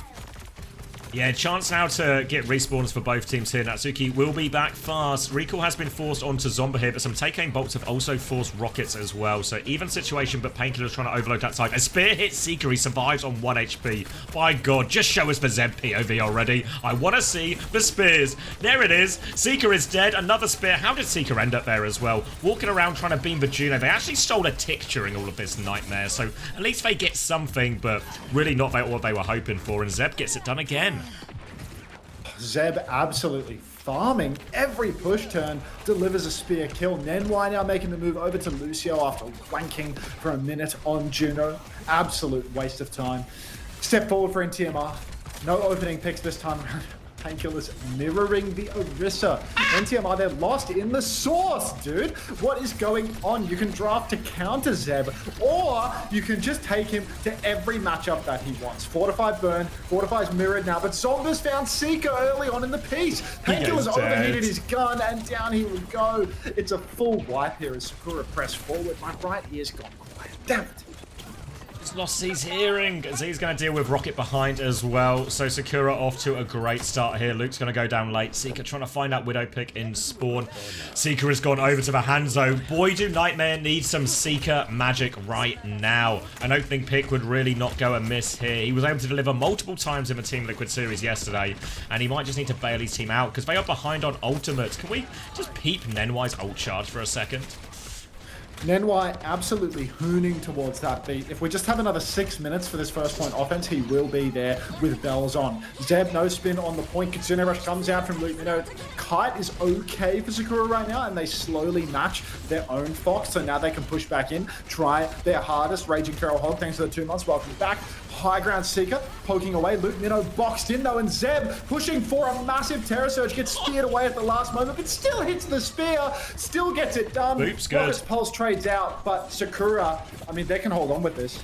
Yeah, chance now to get respawns for both teams here. Natsuki will be back fast. Recall has been forced onto Zomba here, but some take-aim bolts have also forced rockets as well. So even situation, but Painkiller's trying to overload that side. A spear hits Seeker, he survives on 1 HP. By God, just show us the Zeb POV already. I want to see the spears. There it is. Seeker is dead. Another spear. How did Seeker end up there as well? Walking around trying to beam the Juno. They actually stole a tick during all of this nightmare, so at least they get something, but really not what they were hoping for, and Zeb gets it done again. Zeb absolutely farming every push turn, delivers a spear kill. Nenwai now making the move over to Lucio after wanking for a minute on Juno. Absolute waste of time. Step forward for NTMR. No opening picks this time around. Painkillers mirroring the Orisa. NTMR, they're lost in the source, dude. What is going on? You can draft to counter Zeb, or you can just take him to every matchup that he wants. Fortify burn, Fortify's mirrored now, but Zomba's found Seeker early on in the piece. Painkillers overheated his gun, and down he would go. It's a full wipe here as Sakura press forward. My right ear's gone quiet. Damn it. Lost Z's hearing. Z's going to deal with Rocket behind as well. So Sakura off to a great start here. Luke's going to go down late. Seeker trying to find out Widow pick in spawn. Seeker has gone over to the Hanzo. Boy, do Nightmare need some Seeker magic right now. An opening pick would really not go amiss here. He was able to deliver multiple times in the Team Liquid series yesterday, and he might just need to bail his team out because they are behind on ultimates. Can we just peep Nenwai's ult charge for a second? Nenwai absolutely hooning towards that beat. If we just have another 6 minutes for this first point offense, he will be there with bells on. Zeb, no spin on the point. Kitsune Rush comes out from Luke. You know, Kite is okay for Sakura right now, and they slowly match their own Fox, so now they can push back in, try their hardest. Raging Feral Hog, thanks for the 2 months. Welcome back. High ground Seeker poking away. Luke Minnow boxed in though, and Zeb pushing for a massive Terror Surge, gets speared away at the last moment, but still hits the spear, still gets it done. Oops, good. Pulse trades out, but Sakura, I mean, they can hold on with this.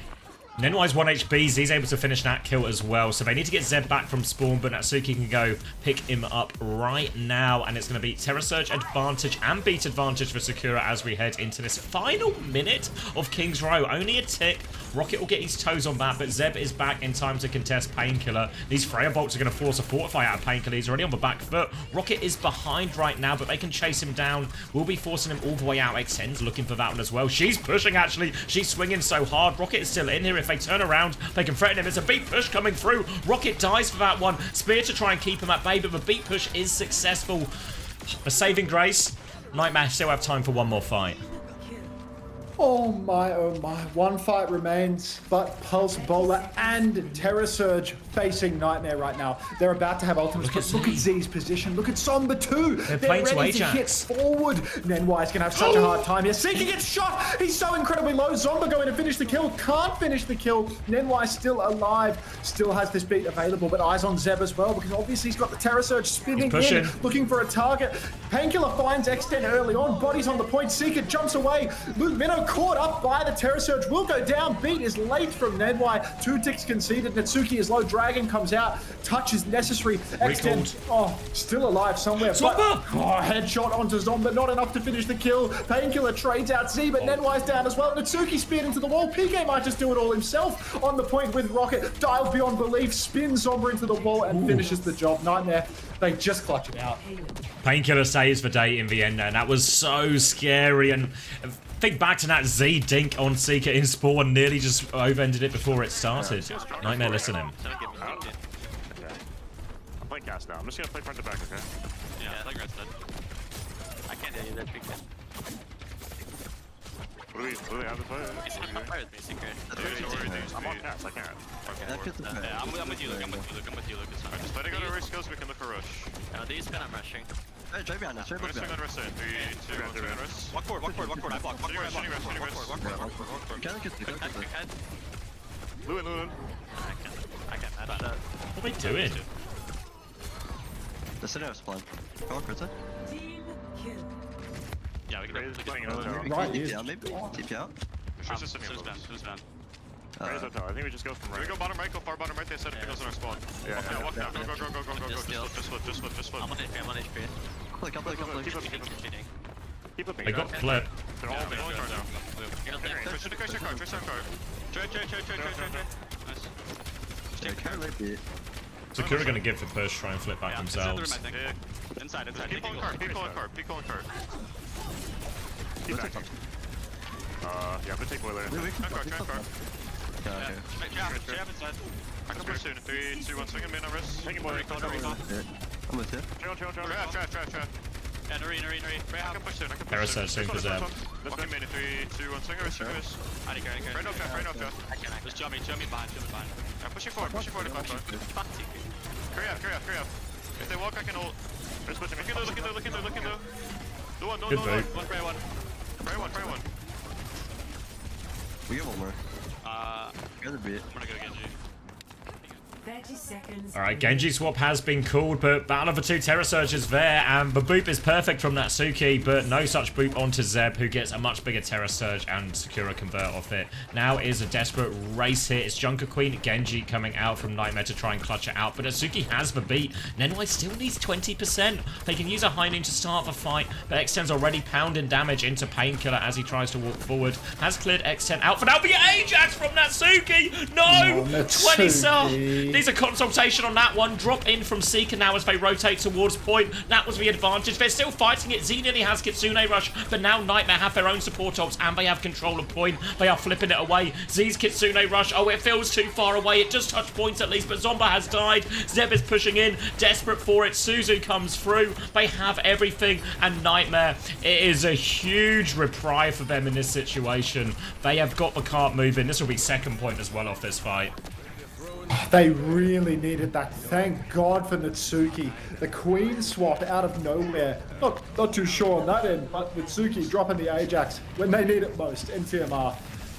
Nenwai's 1 HP, Z's able to finish that kill as well, so they need to get Zeb back from spawn, but Natsuki can go pick him up right now, and it's going to be Terror Surge advantage and beat advantage for Sakura as we head into this final minute of King's Row. Only a tick. Rocket will get his toes on that, but Zeb is back in time to contest Painkiller. These Freya bolts are going to force a Fortify out of Painkiller. He's already on the back foot. Rocket is behind right now, but they can chase him down. We'll be forcing him all the way out. Xen's looking for that one as well. She's pushing, actually. She's swinging so hard. Rocket is still in here. If they turn around, they can threaten him. It's a beat push coming through. Rocket dies for that one. Spear to try and keep him at bay, but the beat push is successful. A saving grace. Nightmare still have time for one more fight. Oh my, one fight remains, but Pulse Bowler and Terror Surge facing Nightmare right now. They're about to have ultimates, but look at Z's position, look at Somber too. They're ready to hit forward. Nenwai's gonna have such a hard time here. Seeker gets shot, he's so incredibly low. Zomba going to finish the kill, can't finish the kill. Nenwai still alive, still has this beat available, but eyes on Zeb as well, because obviously he's got the Terror Surge spinning in, looking for a target. Painkiller finds X10 early on, bodies on the point, Seeker jumps away. Luke Minnow caught up by the Terror Surge, will go down. Beat is late from Nenwai. 2 ticks conceded. Natsuki is low. Dragon comes out. Touch is necessary. X10, oh, still alive somewhere. Zomba! Headshot onto Zomba. Not enough to finish the kill. Painkiller trades out Z, but Nenwai's down as well. Natsuki speared into the wall. PK might just do it all himself. On the point with Rocket. Dialed beyond belief. Spins Zomba into the wall and finishes the job. Nightmare, they just clutch it out. Painkiller saves the day in the end, and that was so scary. And think back to that Z dink on Seeker in spawn, nearly just over-ended it before it started. Nightmare, listen to him. I'm playing cast now. I'm just gonna play front to back, okay? Yeah, I think that's dead. I can't do that big thing. What do we have to play? He's on fire with me, Secret. I'm on cast, I can't. Okay. Yeah, I'm with you, Luke. I'm with you, Luke. It's fine. Just let it go to race skills, we can look for rush. These spin, I'm rushing. Hey, Jay behind us, Jay We're swing on rest in. 3, 2, 1, swing on rest. Walk forward, I block. Walk forward. Can I get Good head. Lewin. I can't match that. What are they doing? the scenario spawn? Go on, Krita. Yeah, we can Raise playing in Maybe hotel. Right, TP out, maybe? TP out? Should just send me Who's down? Raise hotel. I think we just go from right. We go bottom right, go far bottom right. They set up pickles in our spawn. Yeah, walk down. Go. Just flip. I'm on HP. Click. Keep flipping. They got flip. They're all car now. Trace your car. Trade. Nice. Yeah, can't really beat. Sakura gonna give the push, try and flip back themselves. Inside. Keep on cart. Keep on cart. Keep back. Yeah, I'm gonna take boiler. Try cart. Okay. Jab inside. I can push soon. 3, 2, 1. Swing him in on wrist. Taking boiler. I'm with you. Trap. Yeah, Nuri. I can push soon. Terra Surge soon for Zeb. Let's go main in 3, 2, 1. Swing wrist. I don't care. Right off trap. Just jump me behind. Yeah, pushing forward if I can. Hurry up. If they walk, I can ult. Just pushing. Looking low. Do one. Good vote. One. Pray one. We get one more. I'm Gotta be it. gonna go Genji. 30 seconds. Alright, Genji swap has been called, but battle of the two Terra Surges there, and the boop is perfect from Natsuki, but no such boop onto Zeb, who gets a much bigger Terra Surge, and Sakura convert off it. Now is a desperate race here. It's Junker Queen, Genji coming out from Nightmare to try and clutch it out, but Natsuki has the beat. Nenwai still needs 20%. They can use a high noon to start the fight, but X10's already pounding damage into Painkiller as he tries to walk forward. Has cleared X10 out for now. The Ajax from Natsuki! No! 20 cell! Needs a consultation on that one. Drop in from Seeker now as they rotate towards point. That was the advantage. They're still fighting it. Z nearly has Kitsune Rush, but now Nightmare have their own support ops and they have control of point. They are flipping it away. Z's Kitsune Rush. Oh, it feels too far away. It just touched points at least, but Zomba has died. Zeb is pushing in, desperate for it. Suzu comes through. They have everything, and Nightmare, it is a huge reprieve for them in this situation. They have got the cart moving. This will be second point as well off this fight. They really needed that. Thank God for Natsuki. The Queen swap out of nowhere. Not too sure on that end, but Natsuki dropping the Ajax when they need it most. NTMR.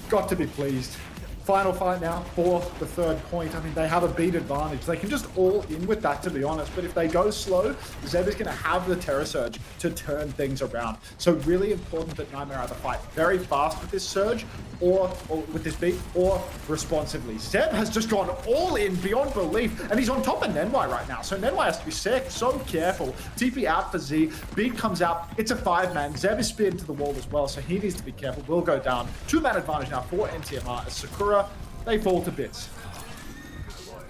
Got to be pleased. Final fight now for the third point. I mean, they have a beat advantage. They can just all in with that, to be honest. But if they go slow, Zeb is going to have the Terra Surge to turn things around. So really important that Nightmare either fight very fast with this Surge or with this beat or responsively. Zeb has just gone all in beyond belief, and he's on top of Nenwai right now. So Nenwai has to be sick. So careful. TP out for Z. Beat comes out. It's a 5-man. Zeb is speared to the wall as well, so he needs to be careful. Will go down. 2-man advantage now for NTMR as Sakura, they fall to bits.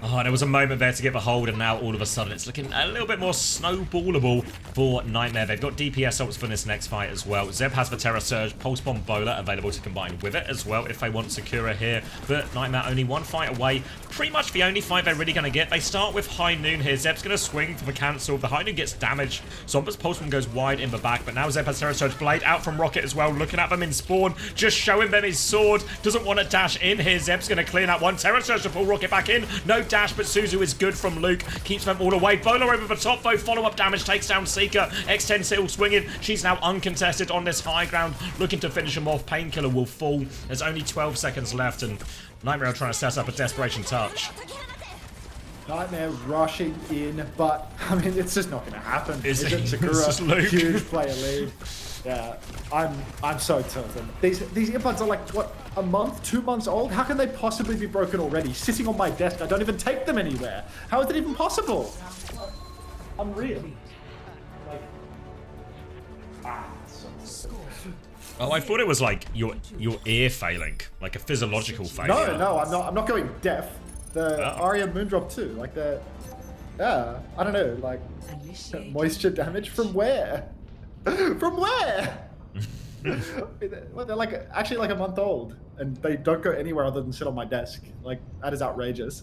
Oh, there was a moment there to get a hold, and now all of a sudden it's looking a little bit more snowballable for Nightmare. They've got DPS ults for this next fight as well. Zeb has the Terra Surge, Pulse Bomb Bowler available to combine with it as well if they want Sakura here. But Nightmare only one fight away. Pretty much the only fight they're really going to get. They start with High Noon here. Zeb's going to swing for the cancel. The High Noon gets damaged. Zomba's Pulse Bomb goes wide in the back, but now Zeb has Terra Surge Blade out from Rocket as well. Looking at them in spawn, just showing them his sword. Doesn't want to dash in here. Zeb's going to clear that one. Terra Surge to pull Rocket back in. No dash, but Suzu is good from Luke. Keeps them all away. Bowler over the top though. Follow-up damage takes down Seeker. X10 still swinging. She's now uncontested on this high ground. Looking to finish him off. Painkiller will fall. There's only 12 seconds left, and Nightmare are trying to set up a desperation touch. Nightmare rushing in, but I mean, it's just not going to happen. Is it? It's just Luke. Huge player lead. Yeah, I'm so tilted. These earbuds are like, what, a month, 2 months old? How can they possibly be broken already? Sitting on my desk, I don't even take them anywhere. How is it even possible? Unreal. Like, Oh, I thought it was like your ear failing, like a physiological failure. No, I'm not going deaf. The Aria Moondrop 2, like yeah, I don't know, like moisture damage from where? From where? Well, they're like actually like a month old, and they don't go anywhere other than sit on my desk. Like, that is outrageous.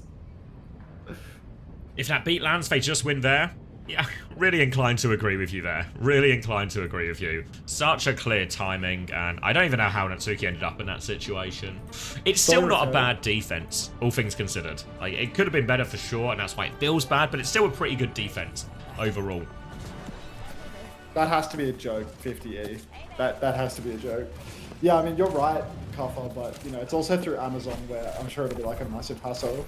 If that beat lands, they just win there. Yeah, really inclined to agree with you there. Really inclined to agree with you. Such a clear timing, and I don't even know how Natsuki ended up in that situation. It's still not a bad defense, all things considered. Like, it could have been better for sure, and that's why it feels bad, but it's still a pretty good defense overall. That has to be a joke, 50E. That has to be a joke. Yeah, I mean, you're right, Kaffa, but, you know, it's also through Amazon, where I'm sure it'll be like a massive hassle.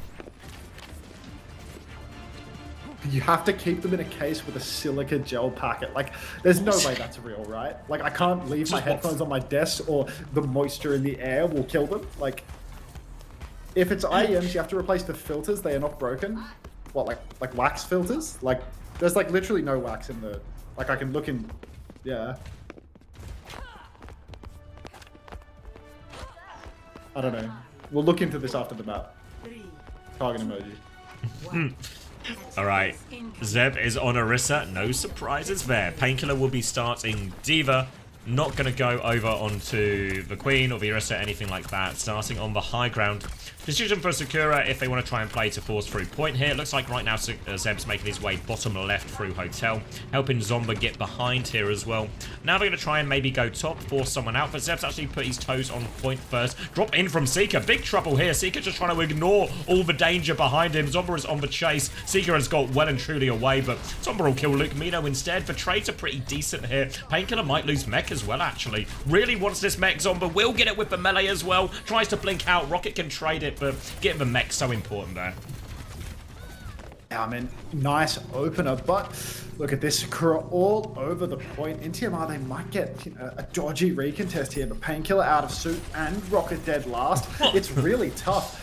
You have to keep them in a case with a silica gel packet. Like, there's no way that's real, right? Like, I can't leave my headphones on my desk, or the moisture in the air will kill them. Like, if it's IEMs, you have to replace the filters. They are not broken. What, like wax filters? Like, there's like literally no wax in the... Like, I can look in... Yeah. I don't know. We'll look into this after the map. Target emoji. All right, Zeb is on Orisa. No surprises there. Painkiller will be starting Diva. Not going to go over onto the Queen or the Orisa, anything like that. Starting on the high ground. Decision for Sakura if they want to try and play to force through point here. It looks like right now Zeb's making his way bottom left through Hotel. Helping Zomba get behind here as well. Now they're going to try and maybe go top, force someone out. But Zeb's actually put his toes on point first. Drop in from Seeker. Big trouble here. Seeker just trying to ignore all the danger behind him. Zomba is on the chase. Seeker has got well and truly away. But Zomba will kill Luke Mino instead. The trades are pretty decent here. Painkiller might lose mech as well, actually. Really wants this mech. Zomba will get it with the melee as well. Tries to blink out. Rocket can trade it, but getting the mech so important there. Yeah, I mean, nice opener, but look at this. Sakura all over the point. NTMR, they might get a dodgy recontest here, but Painkiller out of suit and Rocket dead last. It's really tough.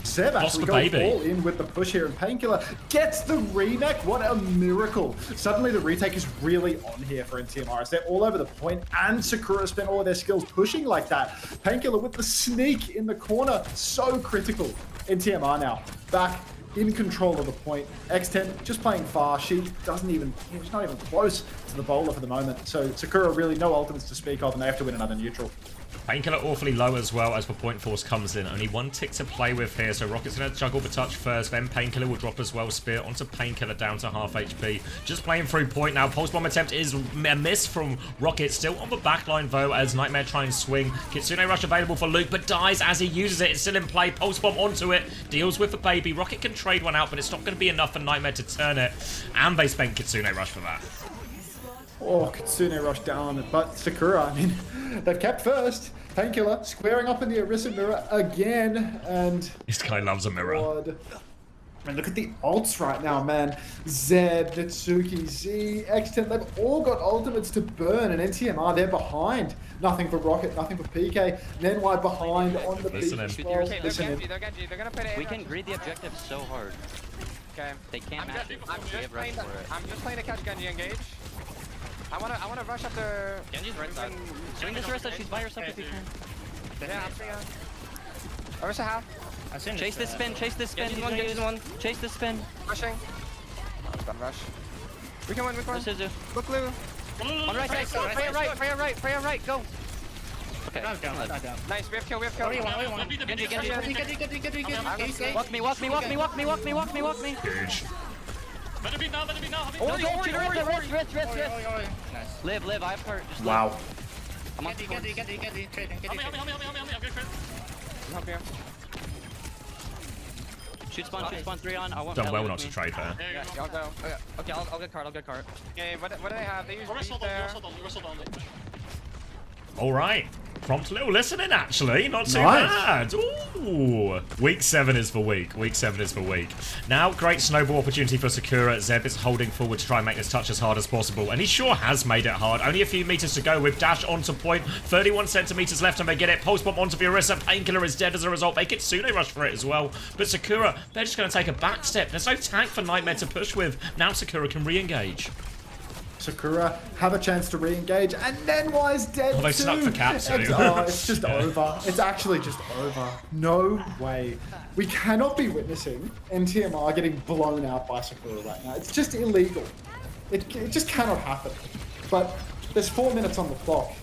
Zeb actually goes all in with the push here, and Painkiller gets the remake. What a miracle. Suddenly the retake is really on here for NTMR as they're all over the point, and Sakura spent all of their skills pushing like that. Painkiller with the sneak in the corner, so critical. NTMR now back in control of the point. X10 just playing far. She's not even close to the bowler for the moment. So Sakura really no ultimates to speak of, and they have to win another neutral. Painkiller awfully low as well as the point force comes in. Only one tick to play with here, so Rocket's going to juggle the touch first, then Painkiller will drop as well. Spear onto Painkiller down to half HP. Just playing through point now. Pulse Bomb attempt is a miss from Rocket. Still on the backline though as Nightmare try and swing. Kitsune Rush available for Luke, but dies as he uses it. It's still in play. Pulse Bomb onto it. Deals with the baby. Rocket can trade one out, but it's not going to be enough for Nightmare to turn it. And they spent Kitsune Rush for that. Oh, Kitsune Rush down, but Sakura, I mean, they've kept first. Painkiller squaring up in the Orisa mirror again, and this guy loves a mirror. God. Man, look at the ults right now, man. Zed, Natsuki, Z, X10, they've all got ultimates to burn, and NTMR, they're behind. Nothing for Rocket, nothing for PK. NY behind on the beat as well. Okay, they're gonna put it. We can greed the objective so hard. Okay. They can't match it. I'm just playing to catch Genji engage. I wanna rush up the Genji's right side. Swing this Orisa, she's by herself if you can. Yeah, I'm seeing her. Orisa half. Chase this spin, chase this spin. Genji's one. Chase this spin. Rushing. Oh, it's gonna rush. We can win, Look blue. On right side, for your right, go. Okay. Down. Nice, we have kill. Genji. Walk me. Huge. Better be now. Nice. Live, I have hurt. Wow. I'm on Get me. I'm good, Chris. Help here. Shoot spawn 3 on. I want Done well not to trade there. There you go. I'll go. Okay, I'll get card. Okay, what do they have? They use beat there. All right. Prompt little listening, actually. Not too Nice. bad. Ooh. Week 7 is for week. Now, great snowball opportunity for Sakura. Zeb is holding forward to try and make this touch as hard as possible. And he sure has made it hard. Only a few meters to go with dash onto point. 31 centimeters left and they get it. Pulse Bomb onto the Orisa. Painkiller is dead as a result. They get Kitsune Rush for it as well. But Sakura, they're just going to take a back step. There's no tank for Nightmare to push with. Now Sakura can re-engage. Sakura have a chance to re-engage, and then Y's dead Oh, they too. snuck for Katsu. It's just over. It's actually just over. No way. We cannot be witnessing NTMR getting blown out by Sakura right now. It's just illegal. It just cannot happen. But there's 4 minutes on the clock.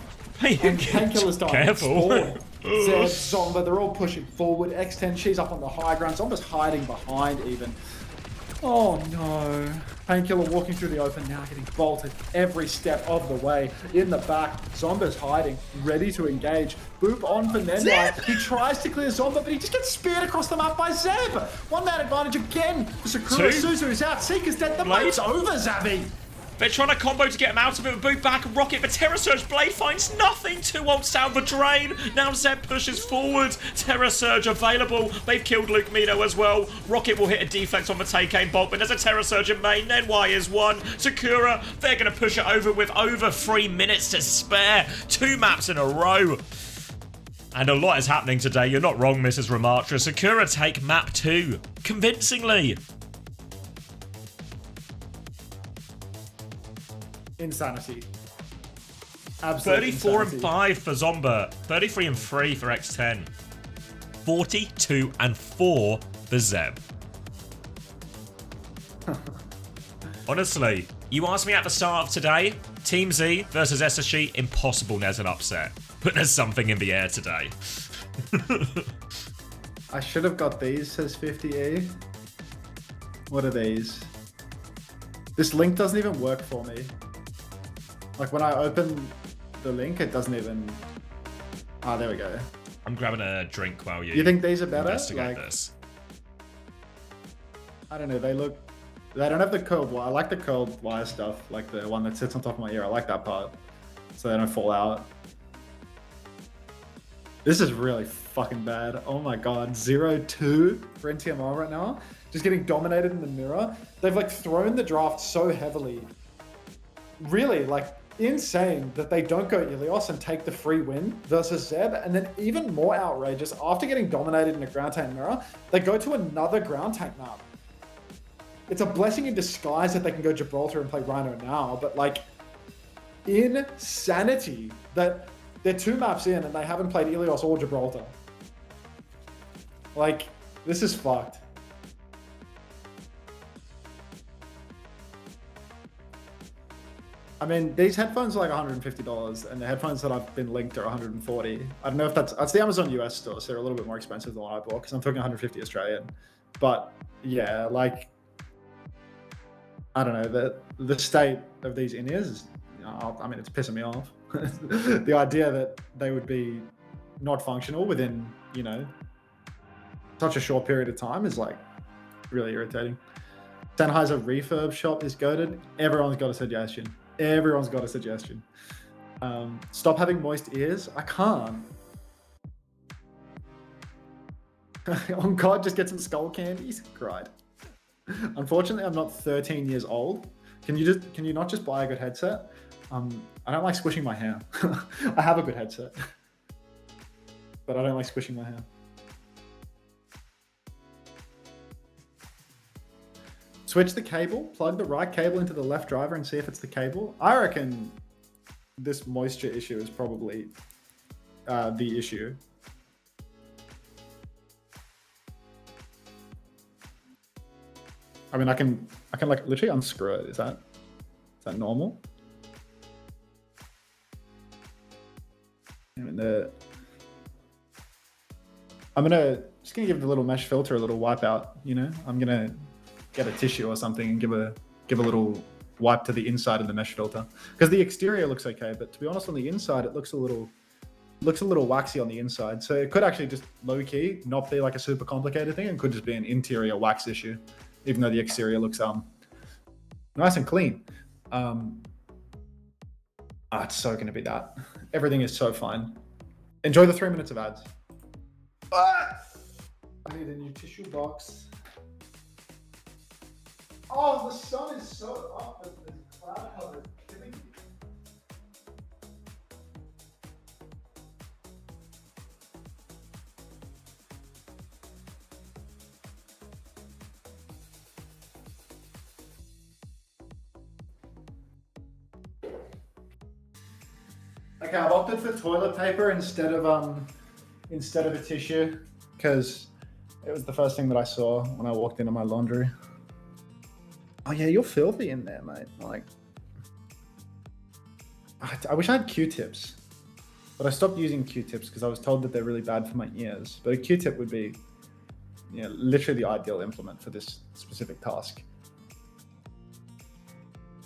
And Painkiller's dying. Careful. Zed, Zomba, they're all pushing forward. X10, she's up on the high ground. Zomba's hiding behind even. Oh no. Painkiller walking through the open now, getting bolted every step of the way. In the back, Zomba's hiding, ready to engage. Boop on for Nenai. He tries to clear Zomba, but he just gets speared across the map by Zeb. One man advantage again for Sakura. Suzu's out. Seeker's dead. The mate's over, Zabby. They're trying to combo to get him out of it. Boot back, Rocket, but Terra Surge Blade finds nothing. 2 ults down the drain. Now Zeb pushes forward. Terra Surge available. They've killed Luke Mino as well. Rocket will hit a deflect on the take-aim bolt, but there's a Terra Surge in main. Then Y is 1. Sakura, they're going to push it over with over 3 minutes to spare. 2 maps in a row. And a lot is happening today. You're not wrong, Mrs. Ramatra. Sakura take map 2. Convincingly. Insanity. Absolute 34 insanity. and 5 for Zomba. 33 and 3 for X10. 42 and 4 for Zeb. Honestly, you asked me at the start of today, Team Z versus SSG, impossible there's an upset. But there's something in the air today. I should have got these, says 50E. What are these? This link doesn't even work for me. Like when I open the link, it doesn't even... Ah, there we go. I'm grabbing a drink while You think these are better? investigate this. I don't know, they don't have the curled wire. I like the curled wire stuff, like the one that sits on top of my ear. I like that part, so they don't fall out. This is really fucking bad. Oh my god, 0-2 for NTMR right now. Just getting dominated in the mirror. They've like thrown the draft so heavily. Really, like insane that they don't go Ilios and take the free win versus Zeb. And then even more outrageous, after getting dominated in a ground tank mirror, they go to another ground tank map. It's a blessing in disguise that they can go Gibraltar and play Rhino now, but like insanity that they're 2 maps in and they haven't played Ilios or Gibraltar. Like, this is fucked. I mean, these headphones are like $150 and the headphones that I've been linked are $140. I don't know if that's the Amazon US store, so they're a little bit more expensive than what I bought because I'm talking $150 Australian. But yeah, like, I don't know, the state of these in-ears is, I mean, it's pissing me off. The idea that they would be not functional within, you know, such a short period of time is like really irritating. Sennheiser refurb shop is goated. Everyone's got a suggestion. Everyone's got a suggestion. Stop having moist ears. I can't. On God, just get some skull candies. Cried. Unfortunately, I'm not 13 years old. Can you not just buy a good headset? I don't like squishing my hair. I have a good headset, but I don't like squishing my hair. Switch the cable, plug the right cable into the left driver and see if it's the cable. I reckon this moisture issue is probably the issue. I mean, I can like literally unscrew it. Is that normal? I mean, I'm just gonna give the little mesh filter a little wipe out. You know, I'm gonna get a tissue or something and give a little wipe to the inside of the mesh filter because the exterior looks okay, but to be honest, on the inside it looks a little waxy on the inside. So it could actually just low key not be like a super complicated thing and could just be an interior wax issue, even though the exterior looks nice and clean. It's so gonna be that. Everything is so fine. Enjoy the 3 minutes of ads. I need a new tissue box. Oh, the sun is so up that there's cloud cover killing me. Okay, I've opted for toilet paper instead of a tissue because it was the first thing that I saw when I walked into my laundry. Oh yeah, you're filthy in there, mate. Like, I wish I had Q-tips, but I stopped using Q-tips because I was told that they're really bad for my ears. But a Q-tip would be, you know, literally the ideal implement for this specific task.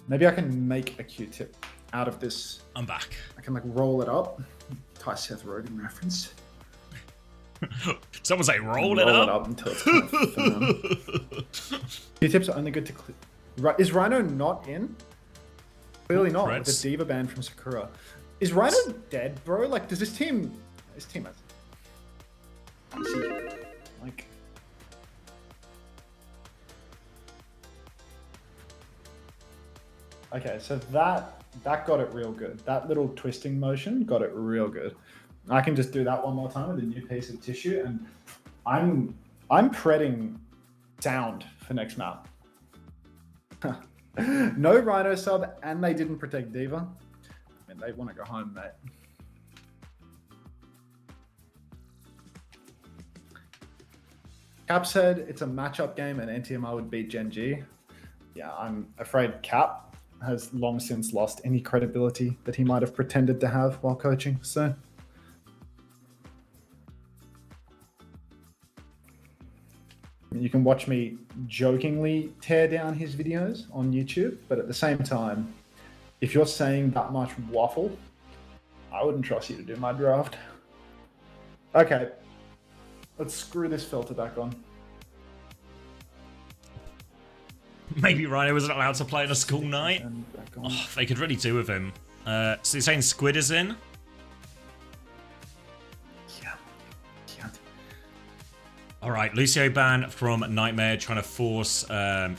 Maybe I can make a Q-tip out of this. I'm back. I can like roll it up. Tie Seth Rogen reference. Someone say roll it up until it's kind of firm. Q-tips are only good to clear. Is Rhino not in? Clearly not. With the Diva ban from Sakura. Is Rhino dead, bro? Like, does this team has like. Okay, so that got it real good. That little twisting motion got it real good. I can just do that one more time with a new piece of tissue, and I'm predding sound for next map. No Rhino sub, and they didn't protect Diva. I mean, they want to go home, mate. Cap said it's a matchup game and NTMR would beat Gen G. Yeah, I'm afraid Cap has long since lost any credibility that he might have pretended to have while coaching. So you can watch me jokingly tear down his videos on YouTube, but at the same time, if you're saying that much waffle, I wouldn't trust you to do my draft. Okay, let's screw this filter back on. Maybe Rhino wasn't allowed to play on a school night. Oh, they could really do with him. So you're saying Squid is in? Yeah. All right, Lucio ban from Nightmare, trying to force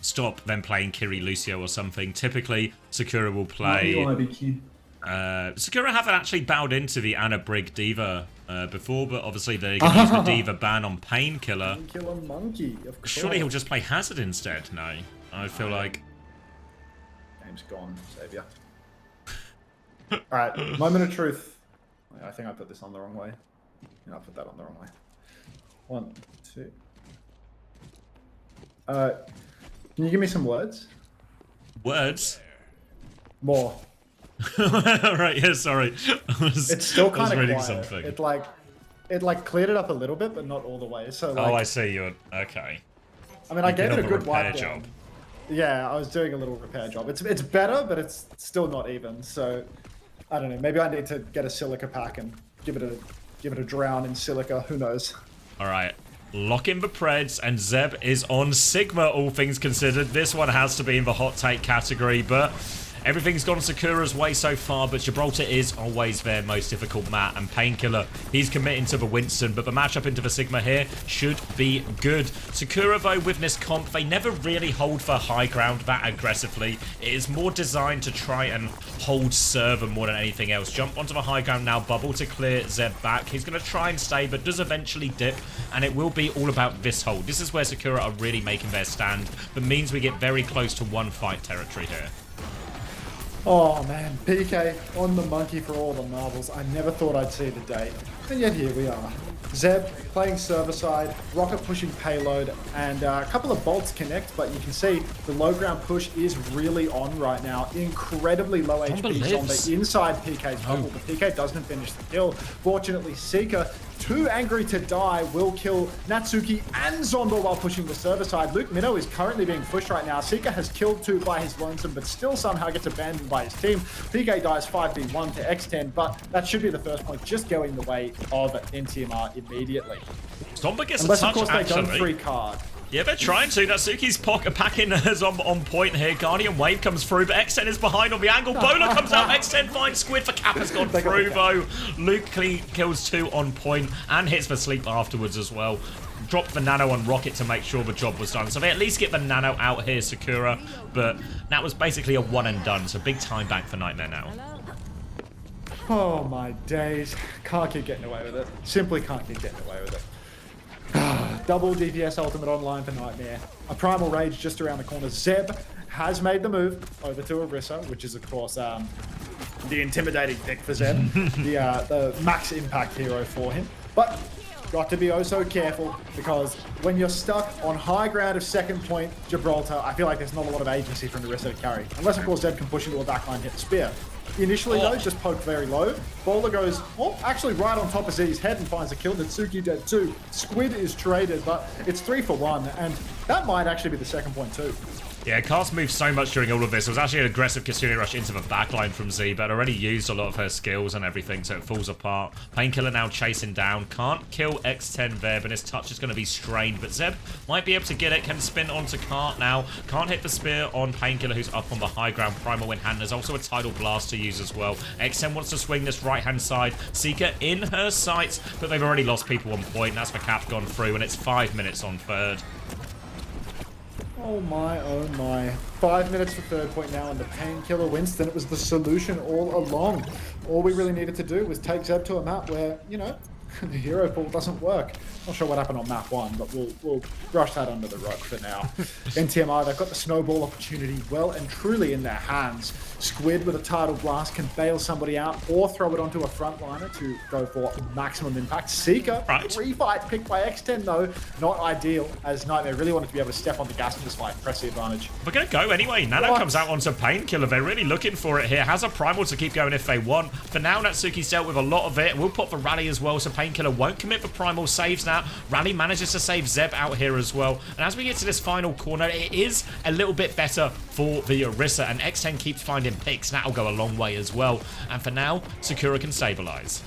stop them playing Kiri Lucio or something. Typically, Sakura will play. Sakura haven't actually bowed into the Anna Brig Diva before, but obviously they're going to use the Diva ban on Painkiller. Painkiller Monkey, of course. Surely he'll just play Hazard instead. No, I feel like game's gone, Savior. All right, moment of truth. I think I put this on the wrong way. Yeah, I put that on the wrong way. 1, 2. Can you give me some words? Words? More. Right, yeah, sorry. It's still kind of quiet. Something. It like cleared it up a little bit, but not all the way. So like, oh, I see. You're okay. I mean, I gave it a good wipe job. down. Yeah, I was doing a little repair job. It's better, but it's still not even. So I don't know. Maybe I need to get a silica pack and give it a drown in silica. Who knows? All right. Lock in the Preds, and Zeb is on Sigma, all things considered. This one has to be in the hot take category, but everything's gone Sakura's way so far, but Gibraltar is always their most difficult map, and Painkiller, he's committing to the Winston, but the matchup into the Sigma here should be good. Sakura, though, with this comp, they never really hold for high ground that aggressively. It is more designed to try and hold server more than anything else. Jump onto the high ground now, bubble to clear Zeb back. He's going to try and stay, but does eventually dip, and it will be all about this hold. This is where Sakura are really making their stand, but means we get very close to one fight territory here. Oh man, PK on the monkey for all the marbles. I never thought I'd see the day. And yet here we are. Zeb playing server side, Rocket pushing payload, and a couple of bolts connect, but you can see the low ground push is really on right now. Incredibly low HP on the inside PK's bubble, but PK doesn't finish the kill. Fortunately, Seeker, too angry to die, will kill Natsuki and Zombo while pushing the server side. Luke Minnow is currently being pushed right now. Seeker has killed 2 by his lonesome, but still somehow gets abandoned by his team. PK dies 5v1 to X10, but that should be the first point, just going the way of NTMR immediately. Zombo gets Unless, a touch, of course, they actually. don't free card. Yeah, they're trying to. Natsuki's packing is on point here. Guardian Wave comes through, but X10 is behind on the angle. Bowler comes out. X10 finds Squid for Cap has gone through, though. Luke kills 2 on point and hits for sleep afterwards as well. Dropped the nano on Rocket to make sure the job was done. So they at least get the nano out here, Sakura. But that was basically a one and done. So big time back for Nightmare now. Oh my days. Can't keep getting away with it. Simply can't keep getting away with it. Double DPS ultimate online for Nightmare. A Primal Rage just around the corner. Zeb has made the move over to Orisa, which is, of course, the intimidating pick for Zeb. The max impact hero for him. But got to be oh so careful, because when you're stuck on high ground of second point Gibraltar, I feel like there's not a lot of agency from Orisa to carry. Unless, of course, Zeb can push into a backline, hit the spear. Initially, though, just poked very low. Bowler goes, actually right on top of Z's head and finds a kill. Natsuki dead too. Squid is traded, but it's 3 for 1, and that might actually be the second point too. Yeah, Cast moved so much during all of this. It was actually an aggressive Kitsune rush into the backline from Z, but already used a lot of her skills and everything, so it falls apart. Painkiller now chasing down. Can't kill X10 there, but his touch is going to be strained. But Zeb might be able to get it. Can spin onto Cart now. Can't hit the spear on Painkiller, who's up on the high ground. Primal in hand. There's also a Tidal Blast to use as well. X10 wants to swing this right-hand side. Seeker in her sights, but they've already lost people on point. That's the Cap gone through, and it's 5 minutes on third. Oh my. 5 minutes for third point now, and the Painkiller Winston. It was the solution all along. All we really needed to do was take Zeb to a map where, you know, The hero pool doesn't work. Not sure what happened on map 1, but we'll brush that under the rug for now. NTMR, they've got the snowball opportunity well and truly in their hands. Squid with a tidal blast can bail somebody out or throw it onto a frontliner to go for maximum impact. Seeker, refight picked by X10 though, not ideal, as Nightmare really wanted to be able to step on the gas in this fight, press the advantage. We're going to go anyway. Nano comes out onto Painkiller. They're really looking for it here. Has a primal to keep going if they want. For now, Natsuki's dealt with a lot of it. We'll pop the Rally as well, so Painkiller won't commit the primal, saves that. Rally manages to save Zeb out here as well. And as we get to this final corner, it is a little bit better for the Orisa, and X10 keeps finding picks. That'll go a long way as well. And for now, Sakura can stabilize.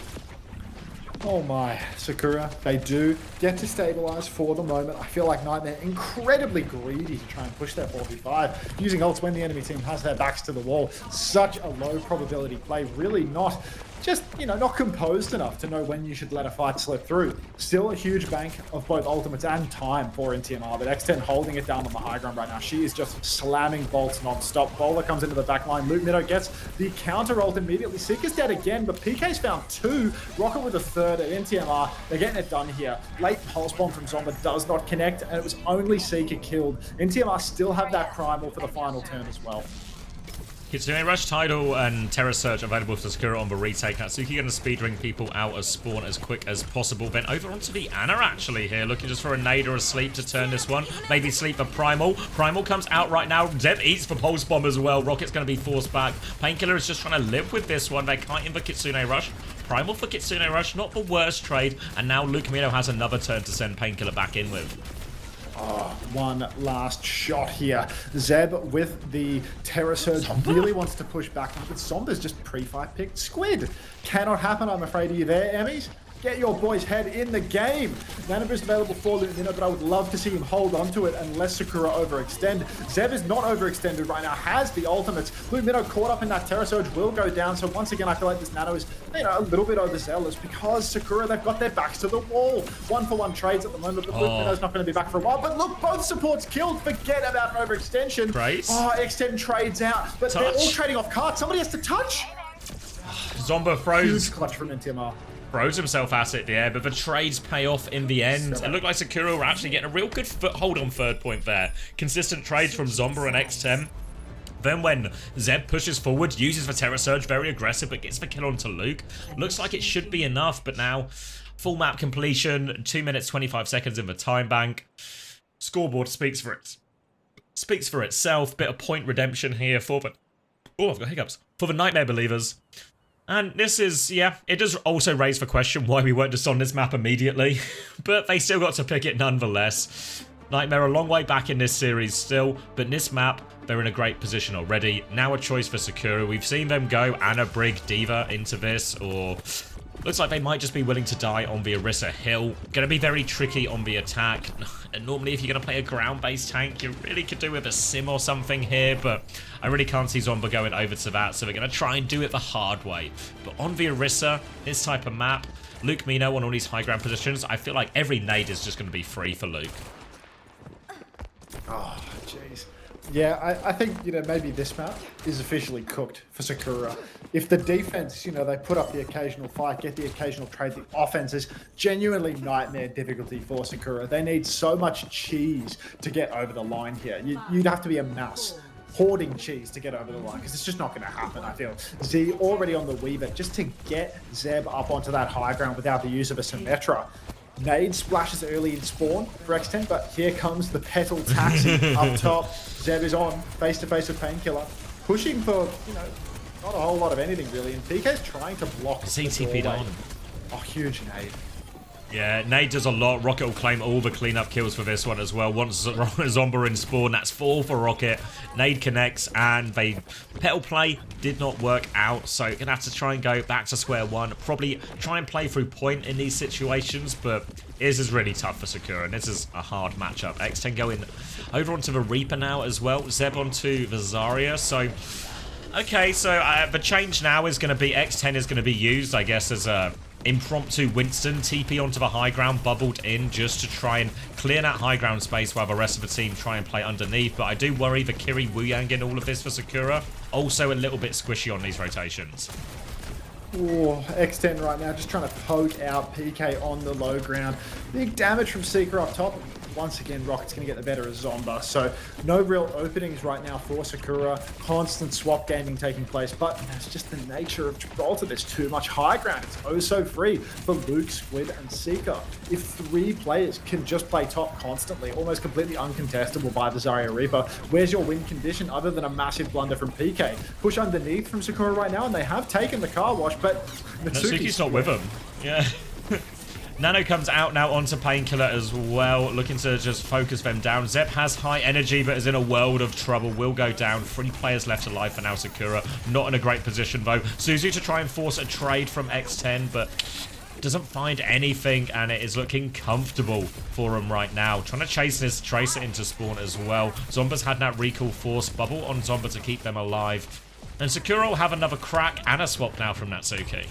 Oh my, Sakura, they do get to stabilize for the moment. I feel like Nightmare incredibly greedy to try and push their 4v5, using ults when the enemy team has their backs to the wall. Such a low probability play, really not just, you know, not composed enough to know when you should let a fight slip through. Still a huge bank of both ultimates and time for NTMR, but X10 holding it down on the high ground right now. She is just slamming bolts non-stop. Bowler comes into the back line. Luke Mido gets the counter ult immediately. Seeker's dead again, but PK's found 2. Rocket with a 3rd at NTMR. They're getting it done here. Late pulse bomb from Zomba does not connect, and it was only Seeker killed. NTMR still have that primal for the final turn as well. Kitsune Rush, Tidal, and Terra Search available for Sakura on the retake. Natsuki going to speedring people out of spawn as quick as possible. Then over onto the Ana actually here, looking just for a nade or a sleep to turn this one. Maybe sleep for Primal. Primal comes out right now. Zeb eats for Pulse Bomb as well. Rocket's going to be forced back. Painkiller is just trying to live with this one. They're kiting for Kitsune Rush. Primal for Kitsune Rush, not the worst trade. And now Luke Mino has another turn to send Painkiller back in with. Oh, one last shot here. Zeb with the Terra Surge really wants to push back, but Zomba's just pre-fight picked Squid. Cannot happen, I'm afraid. Are you there, Emmys? Get your boy's head in the game. Nano Boost available for Luke Mino, but I would love to see him hold on to it and let Sakura overextend. Zeb is not overextended right now, has the ultimates. Luke Mino caught up in that Terra Surge will go down, so once again I feel like this Nano is, you know, a little bit overzealous because Sakura, they've got their backs to the wall. 1-for-1 trades at the moment, but Luke Mino's not going to be back for a while. But look, both supports killed. Forget about an overextension. Right. Oh, X10 trades out, but they're all trading off cards. Somebody has to touch. Zomba froze. Huge clutch from NTMR. Throws himself at it there, but the trades pay off in the end. It looked like Sakura were actually getting a real good foothold on 3rd point there. Consistent trades from Zomba and X10. Then when Zeb pushes forward, uses the Terra Surge, very aggressive, but gets the kill onto Luke. Looks like it should be enough, but now full map completion, 2 minutes 25 seconds in the time bank. Scoreboard speaks for itself. Bit of point redemption here for the... Oh, I've got hiccups. For the Nightmare believers. And this is, yeah, it does also raise the question why we weren't just on this map immediately. But they still got to pick it nonetheless. Nightmare a long way back in this series still, but in this map, they're in a great position already. Now a choice for Sakura. We've seen them go Ana, Brig, Diva into this, or... Looks like they might just be willing to die on the Orisa Hill. Going to be very tricky on the attack. And normally if you're going to play a ground-based tank, you really could do with a sim or something here, but I really can't see Zomba going over to that, so they're going to try and do it the hard way. But on the Orisa, this type of map, Luke Mino on all these high ground positions, I feel like every nade is just going to be free for Luke. Oh, jeez. Yeah, I think, you know, maybe this map is officially cooked for Sakura. If the defense, you know, they put up the occasional fight, get the occasional trade, the offense is genuinely Nightmare difficulty for Sakura. They need so much cheese to get over the line here. You'd have to be a mouse hoarding cheese to get over the line, because it's just not going to happen, I feel. Z already on the Weaver, just to get Zeb up onto that high ground without the use of a Symmetra. Nade splashes early in spawn for X10, but here comes the Petal Taxi up top. Zeb is on, face-to-face with Painkiller. Pushing for, you know, not a whole lot of anything really, and PK's trying to block the CTP'd on. Oh, huge nade. Yeah, Nade does a lot. Rocket will claim all the cleanup kills for this one as well. Once Zomba in spawn, that's 4 for Rocket. Nade connects, and they petal play did not work out, so you're gonna have to try and go back to square one. Probably try and play through point in these situations, but this is really tough for Sakura, and this is a hard matchup. X10 going over onto the Reaper now as well. Zeb onto the Zarya, so... Okay, so the change now is going to be X10 is going to be used, I guess, as a impromptu Winston TP onto the high ground, bubbled in just to try and clear that high ground space while the rest of the team try and play underneath. But I do worry the Kiri Wuyang in all of this for Sakura. Also a little bit squishy on these rotations. Oh, X10 right now just trying to poke out PK on the low ground. Big damage from Seeker up top. Once again, Rocket's going to get the better of Zomba. So no real openings right now for Sakura. Constant swap gaming taking place, but that's just the nature of Gibraltar. There's too much high ground. It's oh so free for Luke, Squid, and Seeker. If 3 players can just play top constantly, almost completely uncontestable by the Zarya Reaper, where's your win condition other than a massive blunder from PK? Push underneath from Sakura right now, and they have taken the car wash, but Natsuki's not with him. Yeah. Nano comes out now onto Painkiller as well, looking to just focus them down. Zeb has high energy, but is in a world of trouble. Will go down. 3 players left alive for now, Sakura. Not in a great position, though. Suzu to try and force a trade from X10, but doesn't find anything, and it is looking comfortable for him right now. Trying to chase this Tracer into spawn as well. Zomba's had that recall force bubble on Zomba to keep them alive. And Sakura will have another crack and a swap now from Natsuki.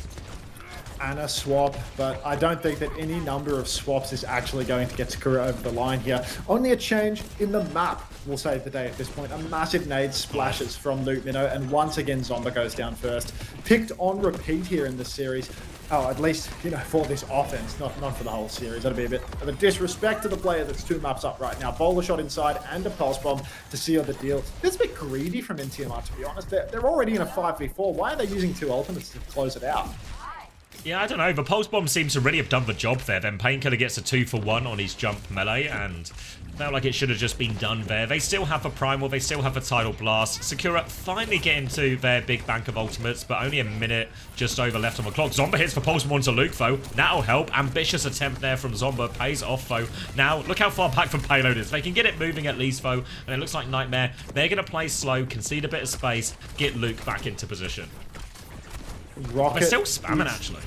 And a swap, but I don't think that any number of swaps is actually going to get Sakura over the line here. Only a change in the map will save the day at this point. A massive nade splashes from Luke Minnow, and once again Zomba goes down first. Picked on repeat here in this series. Oh, at least, you know, for this offense, not for the whole series. That'd be a bit of a disrespect to the player that's 2 maps up right now. Bowler shot inside and a pulse bomb to seal the deal. It's a bit greedy from NTMR, to be honest. They're already in a 5v4. Why are they using 2 ultimates to close it out? Yeah, I don't know. The Pulse Bomb seems to really have done the job there. Then Painkiller gets a 2-for-1 on his jump melee, and felt like it should have just been done there. They still have a Primal, they still have a Tidal Blast. Sakura finally get into their big bank of ultimates, but only a minute just over left on the clock. Zomba hits for Pulse Bomb onto Luke, though. That'll help. Ambitious attempt there from Zomba. Pays off, though. Now, look how far back the payload is. They can get it moving at least, though, and it looks like Nightmare. They're going to play slow, concede a bit of space, get Luke back into position. Rocket. They're still spamming, actually.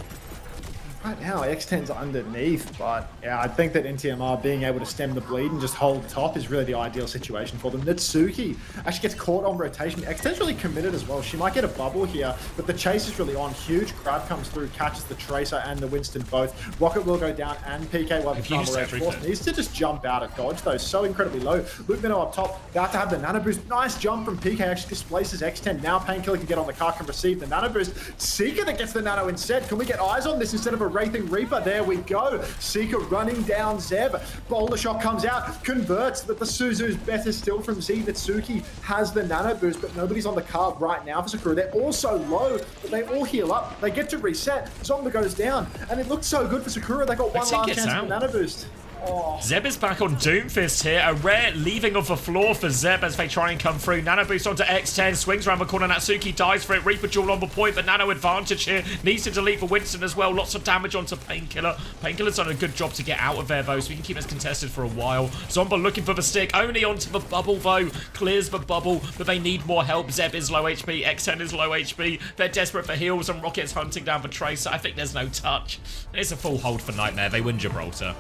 Right now, X10's underneath, but yeah, I think that NTMR being able to stem the bleed and just hold top is really the ideal situation for them. Natsuki actually gets caught on rotation. X10's really committed as well. She might get a bubble here, but the chase is really on. Huge grab comes through, catches the Tracer and the Winston both. Rocket will go down, and PK, while the CommanderX force needs to just jump out at dodge, though. So incredibly low. Luke Minnow up top, about to have the nano boost. Nice jump from PK, actually displaces X10. Now Painkiller can get on the car, can receive the nano boost. Seeker that gets the nano instead. Can we get eyes on this instead of a Wraithing Reaper? There we go. Seeker running down Zeb. Boulder shot comes out, converts, but the Suzu's better still from Z. Natsuki has the nano boost, but nobody's on the card right now for Sakura. They're all so low, but they all heal up. They get to reset. Zomba goes down, and it looked so good for Sakura. They got one last chance for the nano boost. Oh. Zeb is back on Doomfist here. A rare leaving of the floor for Zeb as they try and come through. Nano boost onto X10. Swings around the corner. Natsuki dies for it. Reaper duel on the point, but Nano advantage here. Needs to delete for Winston as well. Lots of damage onto Painkiller. Painkiller's done a good job to get out of there, though, so we can keep this contested for a while. Zomba looking for the stick. Only onto the bubble, though. Clears the bubble, but they need more help. Zeb is low HP. X10 is low HP. They're desperate for heals, and Rocket's hunting down the Tracer. I think there's no touch. It's a full hold for Nightmare. They win Gibraltar.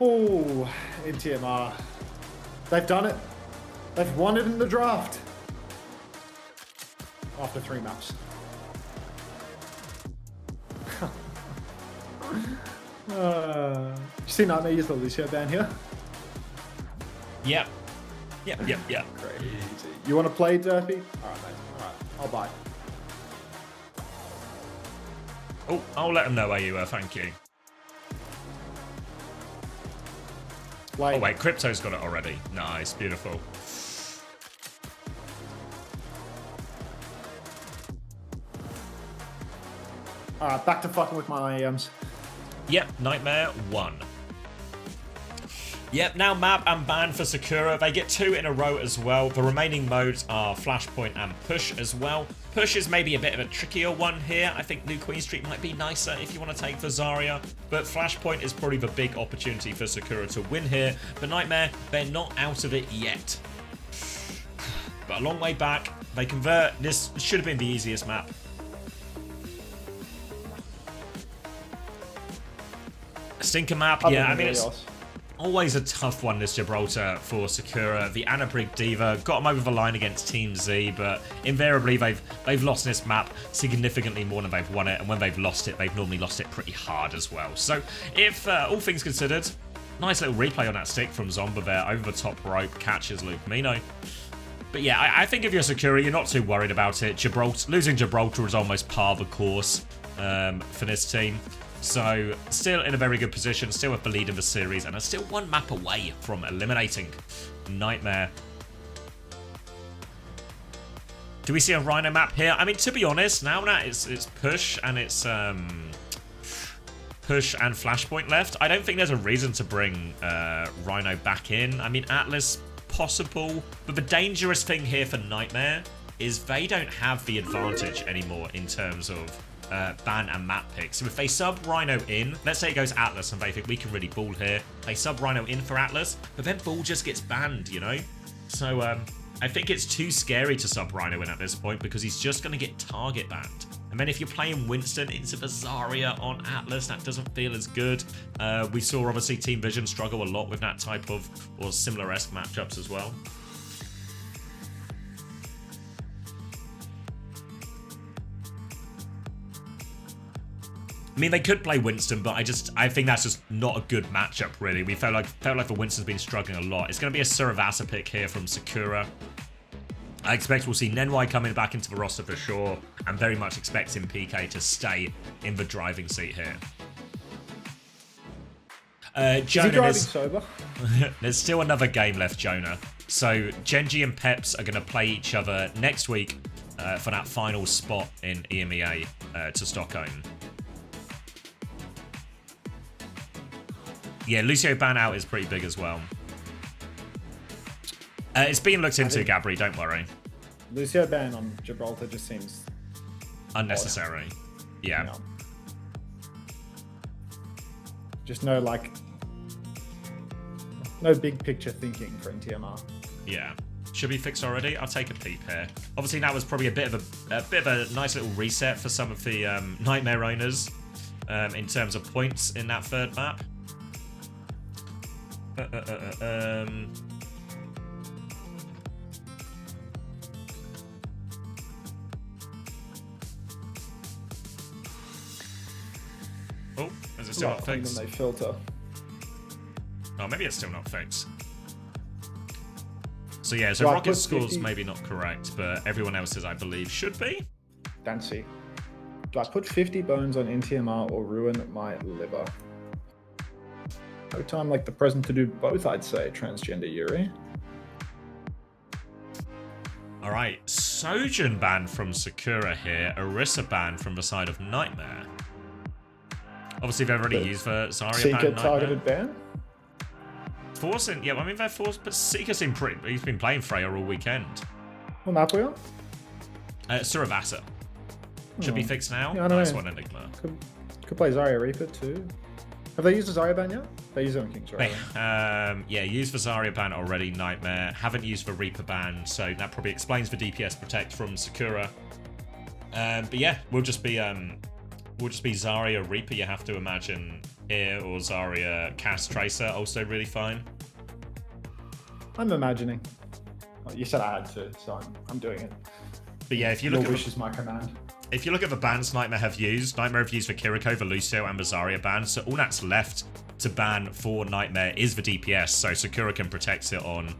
Oh, NTMR. They've done it. They've won it in the draft. After 3 maps. You see Nightmare use the Lucio ban here? Yep. Crazy. You want to play, Durfee? Alright, mate. Alright, I'll buy. Oh, I'll let them know where you were, thank you. Wait. Oh wait, Crypto's got it already. Nice, beautiful. Alright, back to fucking with my AMs. Yep, Nightmare 1. Yep, now map and ban for Sakura. They get 2 in a row as well. The remaining modes are Flashpoint and Push as well. Push is maybe a bit of a trickier one here. I think New Queen Street might be nicer if you want to take the Zarya. But Flashpoint is probably the big opportunity for Sakura to win here. But Nightmare, they're not out of it yet. But a long way back. They convert. This should have been the easiest map. Stinker map, yeah, I mean, it's always a tough one, this Gibraltar, for Sakura. The Anabrig Diva got them over the line against Team Z, but invariably they've lost this map significantly more than they've won it, and when they've lost it, they've normally lost it pretty hard as well. So, if all things considered, nice little replay on that stick from Zomba there, over the top rope, catches Luke Minnow. But yeah, I think if you're Sakura, you're not too worried about it. Losing Gibraltar is almost par the course for this team. So still in a very good position, still with the lead in the series, and are still one map away from eliminating Nightmare. Do we see a Rhino map here? I mean, to be honest, now that it's push and it's push and Flashpoint left, I don't think there's a reason to bring Rhino back in. I mean, Atlas possible, but the dangerous thing here for Nightmare is they don't have the advantage anymore in terms of ban and map picks. So if they sub Rhino in, let's say it goes Atlas and they think we can really ball here, they sub Rhino in for Atlas, but then ball just gets banned, you know? So I think it's too scary to sub Rhino in at this point because he's just going to get target banned. And then if you're playing Winston into the Zarya on Atlas, that doesn't feel as good. We saw obviously Team Vision struggle a lot with that type of or similar-esque matchups as well. I mean, they could play Winston, but I think that's just not a good matchup, really. We felt like the Winston's been struggling a lot. It's going to be a Suravasa pick here from Sakura. I expect we'll see Nenwai coming back into the roster for sure. I'm very much expecting PK to stay in the driving seat here. Jonah, driving sober? There's still another game left, Jonah. So Genji and Peps are going to play each other next week for that final spot in EMEA to Stockholm. Yeah, Lucio ban out is pretty big as well. It's being looked into, Gabri, don't worry. Lucio ban on Gibraltar just seems unnecessary. Odd. Yeah. No. Just no big picture thinking for NTMR. Yeah. Should be fixed already? I'll take a peep here. Obviously, that was probably a bit of a nice little reset for some of the Nightmare owners in terms of points in that third map. Oh, is it still not fixed? They filter. Oh, maybe it's still not fixed. So yeah, so Rocket scores maybe not correct, but everyone else's, I believe, should be. Dancy. Do I put 50 bones on NTMR or ruin my liver? No time like the present to do both, I'd say, transgender Yuri. Alright, Sojin banned from Sakura here, Orisa banned from the side of Nightmare. Obviously, they've already used for Zarya Seeker targeted ban? Forcing, yeah, I mean, they're forced, but Seeker's been he's been playing Freya all weekend. What map are we on? Suravasa. Should be fixed now. Yeah, I don't nice know. one, Enigma. Could play Zarya Reaper too. Have they used a Zarya ban yet? They used it on Kings, right? Yeah, used for Zarya ban already, Nightmare. Haven't used for Reaper ban, so that probably explains the DPS protect from Sakura. But yeah, we'll just be Zarya Reaper, you have to imagine here, or Zarya Cast Tracer, also really fine. I'm imagining. Well, you said I had to, so I'm doing it. But yeah, if you look Your wish is my command. If you look at the bans Nightmare have used for Kiriko, the Lucio, and the Zarya ban, so all that's left to ban for Nightmare is the DPS, so Sakura can protect it on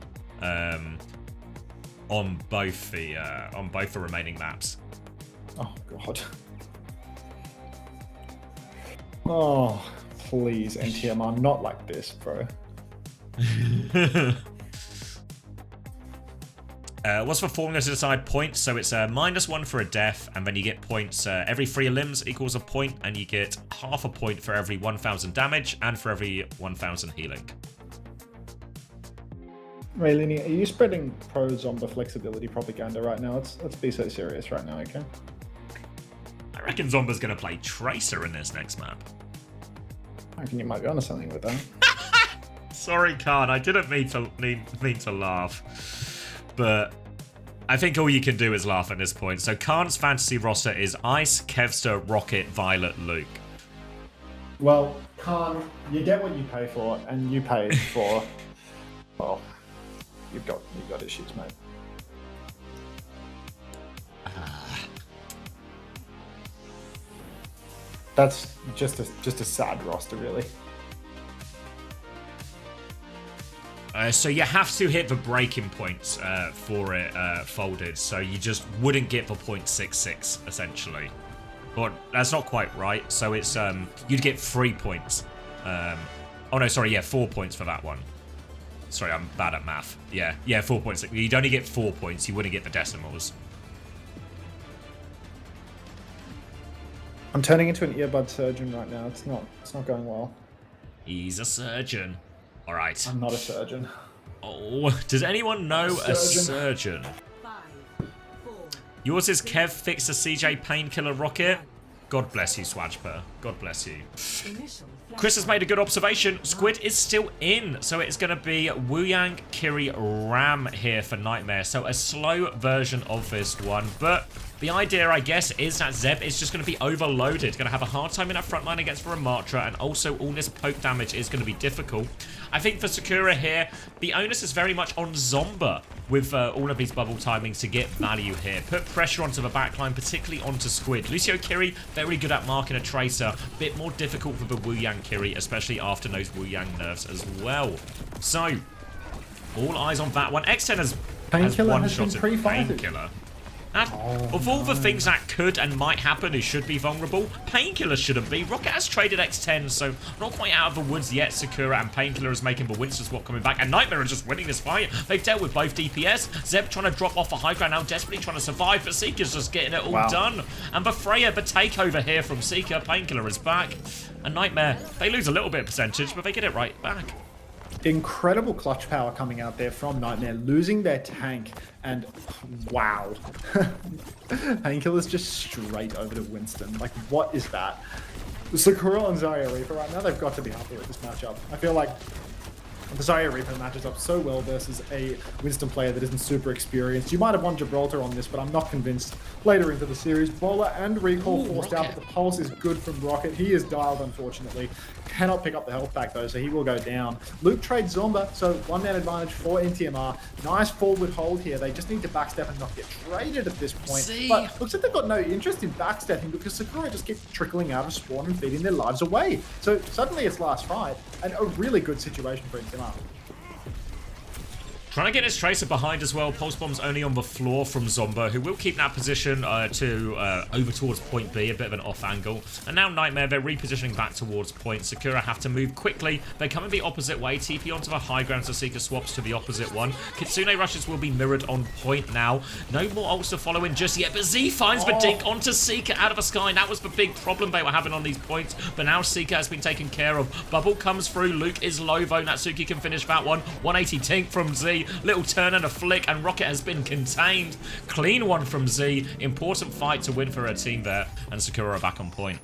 both the remaining maps. Oh god. Oh, please, NTMR, not like this, bro. What's the formula to decide points? So it's -1 for a death, and then you get points. Every 3 limbs equals a point, and you get half a point for every 1,000 damage and for every 1,000 healing. Raylini, are you spreading pro-Zomba flexibility propaganda right now? Let's be so serious right now, okay? I reckon Zomba's going to play Tracer in this next map. I reckon you might be onto something with that. Sorry, Khan, I didn't mean to laugh. But I think all you can do is laugh at this point. So Khan's fantasy roster is Ice, Kevster, Rocket, Violet, Luke. Well, Khan, you get what you pay for, and you paid for. Well, you've got issues, mate. That's just a sad roster, really. So you have to hit the breaking points for it folded. So you just wouldn't get the 0.66 essentially. But that's not quite right. So it's you'd get 3 points. Oh no, sorry, yeah, 4 points for that one. Sorry, I'm bad at math. Yeah, 4 points. You'd only get 4 points. You wouldn't get the decimals. I'm turning into an earbud surgeon right now. It's not going well. He's a surgeon. All right. I'm not a surgeon. Oh, does anyone know a surgeon? 5, 4, Yours is Kev fix a CJ painkiller rocket. God bless you, Swajper. God bless you. initial Chris has made a good observation. Squid is still in, so it's going to be Wuyang, Kiri, Ram here for Nightmare. So a slow version of this one, but the idea, I guess, is that Zeb is just going to be overloaded. Going to have a hard time in that front line against Ramatra, and also all this poke damage is going to be difficult. I think for Sakura here, the onus is very much on Zomba with all of these bubble timings to get value here. Put pressure onto the backline, particularly onto Squid. Lucio Kiri, very good at marking a tracer. Bit more difficult for the Wuyang Kiri, especially after those Wuyang nerfs as well. So, all eyes on that one. X10 has one-shotted Painkiller. Of all the things that could and might happen who should be vulnerable, Painkiller shouldn't be. Rocket has traded X10, so not quite out of the woods yet. Sakura and Painkiller is making the Winston swap coming back, and Nightmare is just winning this fight. They've dealt with both DPS. Zeb trying to drop off the high ground now, desperately trying to survive, but Seeker's just getting it all done. And the Freya, the takeover here from Seeker. Painkiller is back. And Nightmare, they lose a little bit of percentage, but they get it right back. Incredible clutch power coming out there from Nightmare, losing their tank, and wow. Painkiller's just straight over to Winston. Like, what is that? Sakura and Zarya Reaper right now, they've got to be happy with this matchup. I feel like the Zarya Reaper matches up so well versus a Winston player that isn't super experienced. You might have won Gibraltar on this, but I'm not convinced. Later into the series, Bowler and Recall forced out, but the pulse is good from Rocket. He is dialed, unfortunately. Cannot pick up the health back, though, so he will go down. Luke trades Zomba, so one-man advantage for NTMR. Nice forward hold here. They just need to backstep and not get traded at this point. But looks like they've got no interest in backstepping because Sakura just keeps trickling out of spawn and feeding their lives away. So suddenly it's last fight, and a really good situation for NTMR. Trying to get his tracer behind as well. Pulse bomb's only on the floor from Zomba, who will keep that position over towards point B, a bit of an off angle. And now Nightmare, they're repositioning back towards point. Sakura have to move quickly. They come in the opposite way. TP onto the high ground, so Seeker swaps to the opposite one. Kitsune rushes will be mirrored on point now. No more ults to follow in just yet, but Z finds the dink onto Seeker out of the sky. And that was the big problem they were having on these points. But now Seeker has been taken care of. Bubble comes through. Luke is low, though. Natsuki can finish that one. 180 tink from Z. Little turn and a flick, and Rocket has been contained. Clean one from Z. Important fight to win for her team there, and Sakura are back on point.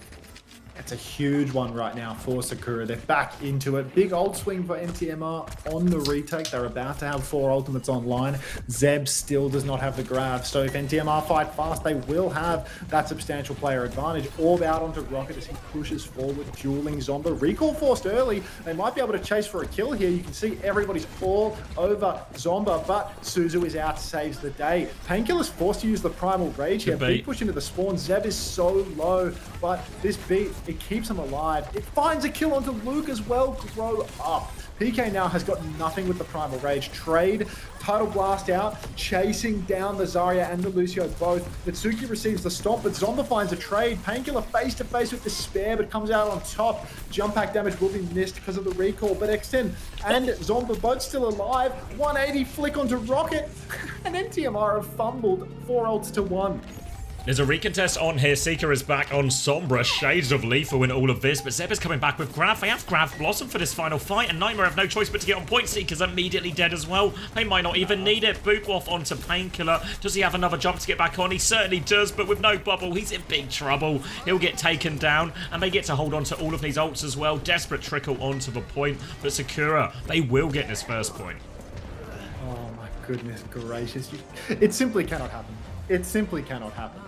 It's a huge one right now for Sakura. They're back into it. Big ult swing for NTMR on the retake. They're about to have 4 ultimates online. Zeb still does not have the grab. So if NTMR fight fast, they will have that substantial player advantage. Orb out onto Rocket as he pushes forward, dueling Zomba. Recall forced early. They might be able to chase for a kill here. You can see everybody's all over Zomba, but Suzu is out, saves the day. Painkiller's forced to use the Primal Rage here. Big push into the spawn. Zeb is so low, but this beat, it keeps him alive. It finds a kill onto Luke as well. Grow up. PK now has got nothing with the Primal Rage. Trade, Tidal Blast out, chasing down the Zarya and the Lucio both. Natsuki receives the stomp, but Zomba finds a trade. Painkiller face to face with Despair, but comes out on top. Jump pack damage will be missed because of the recall, but X10 and Zomba both still alive. 180 flick onto Rocket, and NTMR have fumbled 4 ults to 1. There's a recontest on here. Seeker is back on Sombra. Shades of lethal in all of this, but Zeb is coming back with Grab. They have grabbed Blossom for this final fight, and Nightmare have no choice but to get on point. Seeker's immediately dead as well. They might not even need it. Boop off onto Painkiller. Does he have another jump to get back on? He certainly does, but with no bubble, he's in big trouble. He'll get taken down, and they get to hold on to all of these ults as well. Desperate trickle onto the point, but Sakura, they will get this first point. Oh my goodness gracious. It simply cannot happen. It simply cannot happen.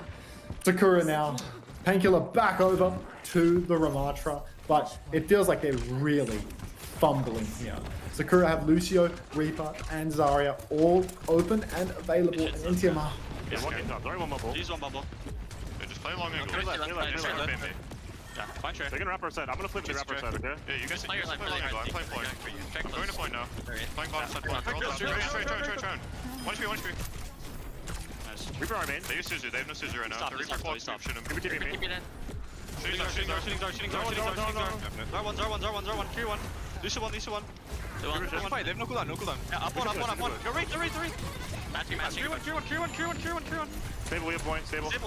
Sakura now, Painkiller back over to the Ramatra, but it feels like they're really fumbling here. Sakura have Lucio, Reaper, and Zarya all open and available, and NTMR. He's one bubble. Just play long angle. Yeah, fine trade. They're gonna wrap our side. I'm gonna flip the wrap our side, okay? Yeah, you guys play angle. I'm playing point. I'm going to point now. Playing bottom side point. Turn. 1 HP, 1 HP. Nice. Reaper our main. They use Suzu. They have no Suzu right now. The Reaper clock, shoot him. Give me main. Shooting Zar. Zar1. Carry 1. Lucio 1. They have no cooldown. Yeah, up 1. Go right. Carry 1. Stable, we have point. Stable. Reaper.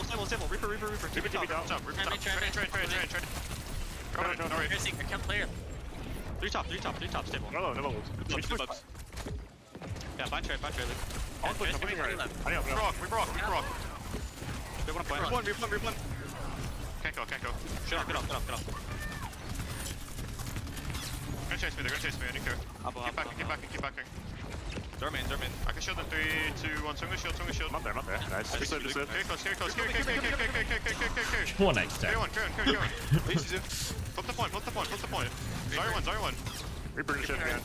TP down. Trade. No, right. I can't play it. 3 top, stable. No bugs. Yeah, fine trade. I'm pushing right. I know, we broke. They wanna play. Replay. Can't go. Shut up, get off. They're gonna chase me, I don't care. Keep backing. They're main. I can shield them 3, 2, 1. Tunga shield. Not there. Nice. Carry close. One next Carry one. Flip the point. Zar1. Reaper in the shit again.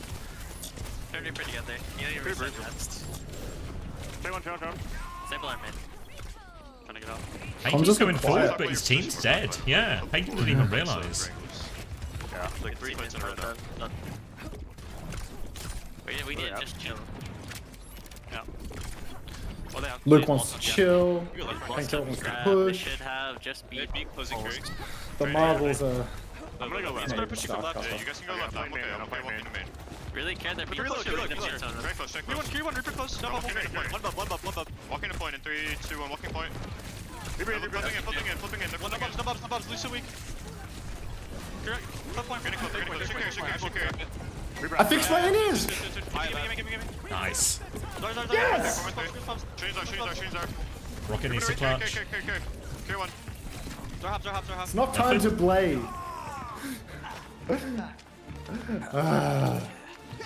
They're pretty good there. You know you're really fast. Stay one. Stable our mid. Trying to get out. Painkiller's going forward, but his team's dead. Yeah, Painkiller didn't even realise. Yeah, like 3 plates in a row now. We need to just chill. Yeah. Well, they have Luke wants to chill. Painkiller wants to They push. should have just beat closing carry. The Marvels are... I'm gonna go left. I'm gonna push you from left. Yeah, you guys can go left. I'm okay. I'm walking main. really care that people Reload. Very close. Carry one. Reaper close. No, one bub. Walking to point in 3, 2, 1. Walking point. Flipping in. No bubs. Lucio weak. Flip point. Should carry. I fixed my ears! Give me. Nice. Yes! Shooting Zar. Rocket needs to clutch. Carry 1. Zar. It's not time to blade.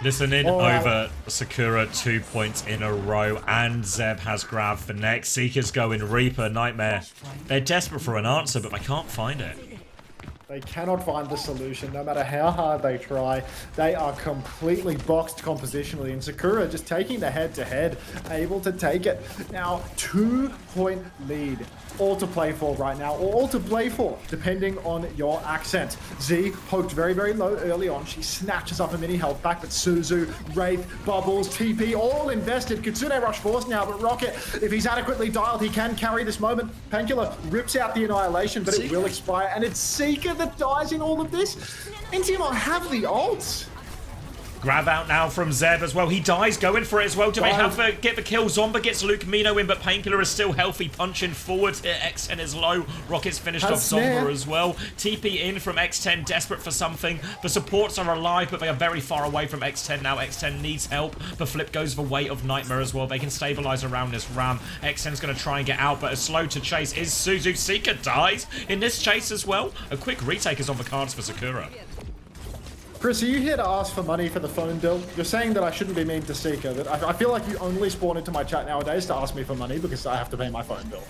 Listening All right. over Sakura 2 points in a row, and Zeb has grabbed for next. Seeker's going Reaper, Nightmare. They're desperate for an answer, but they can't find it. They cannot find the solution, no matter how hard they try. They are completely boxed compositionally, and Sakura just taking the head-to-head, able to take it. Now, 2-point lead. All to play for right now, or all to play for, depending on your accent. Z poked very, very low early on. She snatches up a mini health back, but Suzu, Wraith, Bubbles, TP, all invested. Kitsune rush force now, but Rocket, if he's adequately dialed, he can carry this moment. Painkiller rips out the Annihilation, but it will expire, and it's Seeker that dies in all of this. NTMR have the ults. Grab out now from Zeb as well. He dies, going for it as well. Do they have to get the kill? Zomba gets Luke Mino in, but Painkiller is still healthy, punching forward. X10 is low. Rocket's finished off Zomba as well. TP in from X10, desperate for something. The supports are alive, but they are very far away from X10 now. X10 needs help. The flip goes the weight of Nightmare as well. They can stabilize around this ram. X10's going to try and get out, but as slow to chase is Suzu. Seeker dies in this chase as well. A quick retake is on the cards for Sakura. Chris, are you here to ask for money for the phone bill? You're saying that I shouldn't be mean to Seeker. That I feel like you only spawn into my chat nowadays to ask me for money because I have to pay my phone bill.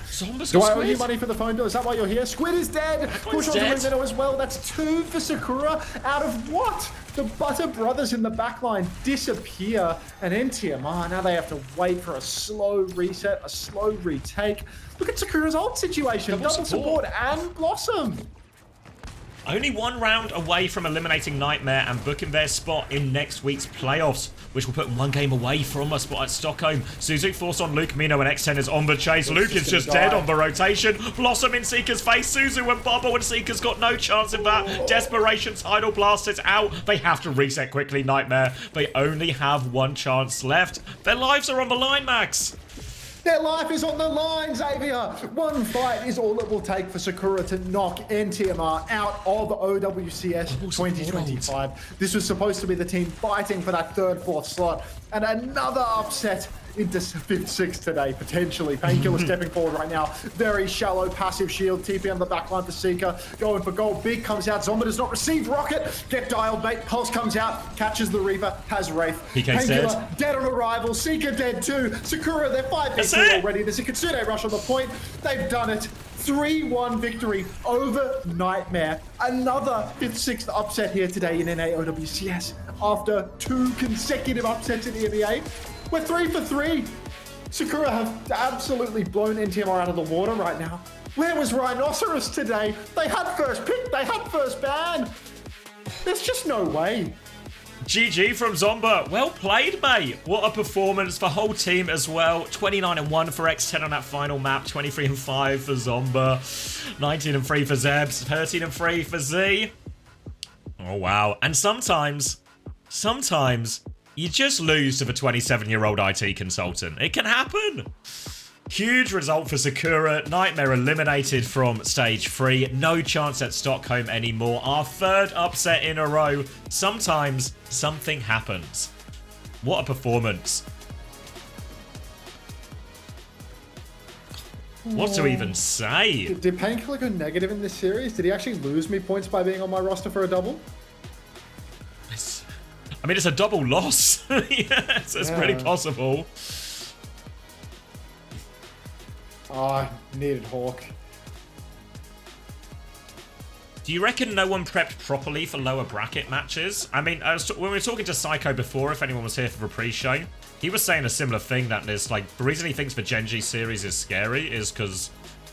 Do I owe you money for the phone bill? Is that why you're here? Squid is dead! Push on to Rinvino as well. That's 2 for Sakura out of what? The Butter Brothers in the backline disappear, and NTMR, now they have to wait for a slow reset, a slow retake. Look at Sakura's ult situation. Double support and Blossom. Only 1 round away from eliminating Nightmare and booking their spot in next week's playoffs, which will put them 1 game away from a spot at Stockholm. Suzu forced on Luke Mino, and X10 is on the chase. Luke is just dead on the rotation. Blossom in Seeker's face. Suzu and Bubble, and Seeker's got no chance of that. Desperation, Tidal Blast is out. They have to reset quickly, Nightmare. They only have 1 chance left. Their lives are on the line, Max. Their life is on the line, Xavier. 1 fight is all it will take for Sakura to knock NTMR out of OWCS 2025. This was supposed to be the team fighting for that 3rd, 4th slot. And another upset into 5th, 6th today, potentially. Painkiller stepping forward right now. Very shallow passive shield. TP on the backline for Seeker. Going for gold. Big comes out. Zomba does not receive Rocket. Get dialed bait. Pulse comes out. Catches the Reaper. Has Wraith. Painkiller dead on arrival. Seeker dead too. Sakura, they're 5v2 already. There's a Kitsune rush on the point. They've done it. 3-1 victory over Nightmare. Another 5th, 6th upset here today in NA OWCS after 2 consecutive upsets in EMEA. We're 3 for 3. Sakura have absolutely blown NTMR out of the water right now. Where was Rhinoceros today? They had first pick, they had first ban. There's just no way. GG from Zomba. Well played, mate. What a performance for whole team as well. 29-1 for X10 on that final map. 23-5 for Zomba. 19-3 for Zebs. 13-3 for Z. Oh, wow. And sometimes, you just lose to the 27-year-old IT consultant. It can happen. Huge result for Sakura. Nightmare eliminated from stage 3. No chance at Stockholm anymore. Our third upset in a row. Sometimes something happens. What a performance. What to even say? Did Painkiller go negative in this series? Did he actually lose me points by being on my roster for a double? I mean, it's a double loss. Yes, it's pretty possible. Oh, I needed Hawk. Do you reckon no one prepped properly for lower bracket matches? I mean, when we were talking to Psycho before, if anyone was here for the pre-show, he was saying a similar thing, that there's like, the reason he thinks the Gen G series is scary is because,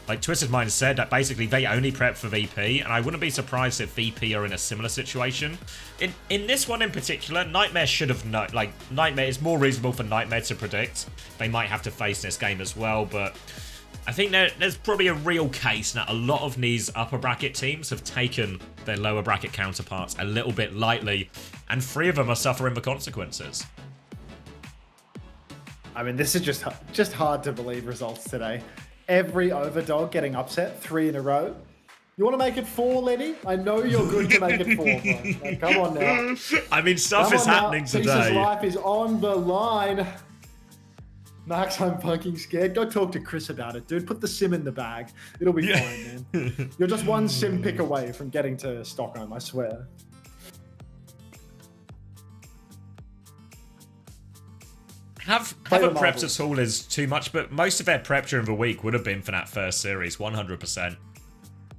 like, Twisted Mind said that basically they only prep for VP, and I wouldn't be surprised if VP are in a similar situation. In this one in particular, Nightmare should have known, like, Nightmare is more reasonable for Nightmare to predict. They might have to face this game as well, but I think there's probably a real case that a lot of these upper bracket teams have taken their lower bracket counterparts a little bit lightly, and 3 of them are suffering the consequences. I mean, this is just hard to believe results today. Every overdog getting upset 3 in a row. You want to make it 4, Lenny? I know you're good to make it 4, bro. Like, come on now. I mean, stuff is happening today. Cease's life is on the line. Max, I'm fucking scared. Go talk to Chris about it, dude. Put the sim in the bag. It'll be fine, man. You're just one sim pick away from getting to Stockholm, I swear. Haven't prepped at all is too much, but most of their prep during the week would have been for that first series, 100%.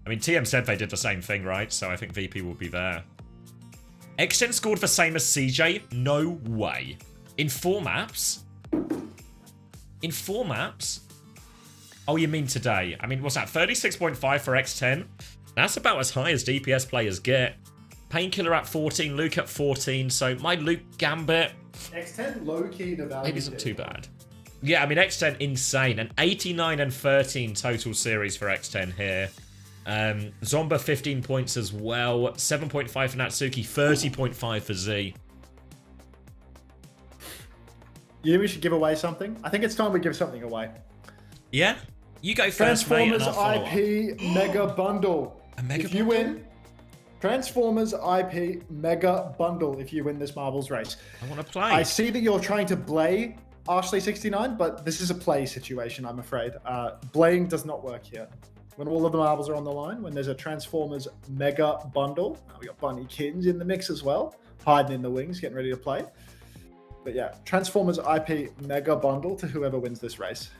I mean, TM said they did the same thing, right? So I think VP will be there. X10 scored the same as CJ? No way. In 4 maps? In 4 maps? Oh, you mean today? I mean, what's that? 36.5 for X10? That's about as high as DPS players get. Painkiller at 14, Luke at 14, so my Luke Gambit... X10 low-key the value. Maybe isn't too bad. Yeah, I mean, X10 insane. An 89 and 13 total series for X10 here. Zomba 15 points as well. 7.5 for Natsuki, 30.5 for Z. You think we should give away something? I think it's time we give something away. Yeah? You go first, mate, and I'll follow up. IP Mega Bundle. A Mega If you win, Transformers IP Mega Bundle if you win this Marbles race. I want to play. I see that you're trying to play Ashley69, but this is a play situation, I'm afraid. Playing does not work here. When all of the marbles are on the line, when there's a Transformers Mega Bundle, we got Bunny Kins in the mix as well, hiding in the wings, getting ready to play. But yeah, Transformers IP Mega Bundle to whoever wins this race.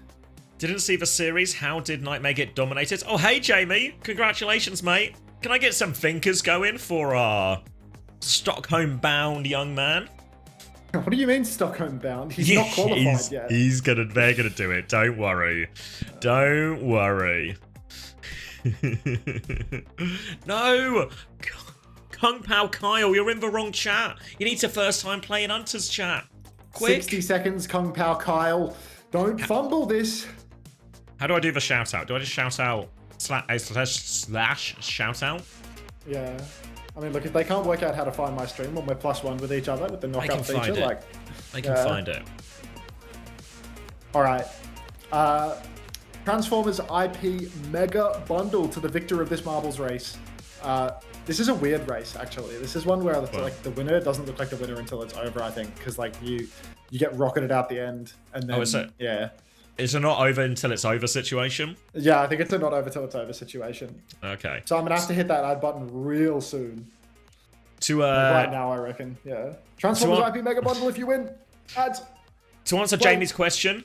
Didn't see the series. How did Nightmare get dominated? Oh, hey, Jamie. Congratulations, mate. Can I get some thinkers going for our Stockholm-bound young man? What do you mean Stockholm-bound? He's not qualified yet. They're gonna do it. Don't worry. Don't worry. No! Kung Pao Kyle, you're in the wrong chat. You need to first time play in Hunter's chat. Quick. 60 seconds, Kung Pao Kyle. Don't fumble this. How do I do the shout out? Do I just shout out slash shout out? Yeah. I mean, look, if they can't work out how to find my stream when we're +1 with each other with the knockout feature, like... They can find it. Alright. Transformers IP Mega Bundle to the victor of this Marbles race. This is a weird race, actually. This is one where like the winner doesn't look like the winner until it's over, I think, because like you get rocketed out the end, and then yeah. It's a not over until it's over situation? Yeah, I think it's a not over till it's over situation. Okay. So I'm gonna have to hit that add button real soon. To right now, I reckon. Yeah. Transformers IP Mega Bundle if you win. Ads. To answer Jamie's question,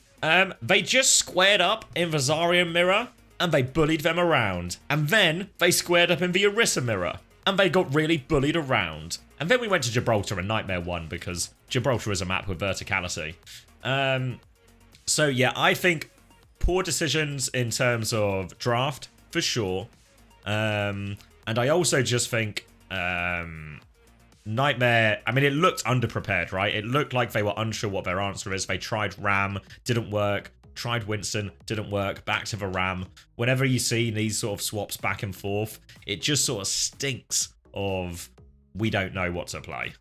they just squared up in the Zarya mirror and they bullied them around. And then they squared up in the Orisa mirror and they got really bullied around. And then we went to Gibraltar and Nightmare won because Gibraltar is a map with verticality. So yeah, I think poor decisions in terms of draft for sure. And I also just think Nightmare, I mean, it looked underprepared, right? It looked like they were unsure what their answer is. They tried Ram, didn't work. Tried Winston, didn't work. Back to the Ram. Whenever you see these sort of swaps back and forth, it just sort of stinks of we don't know what to play.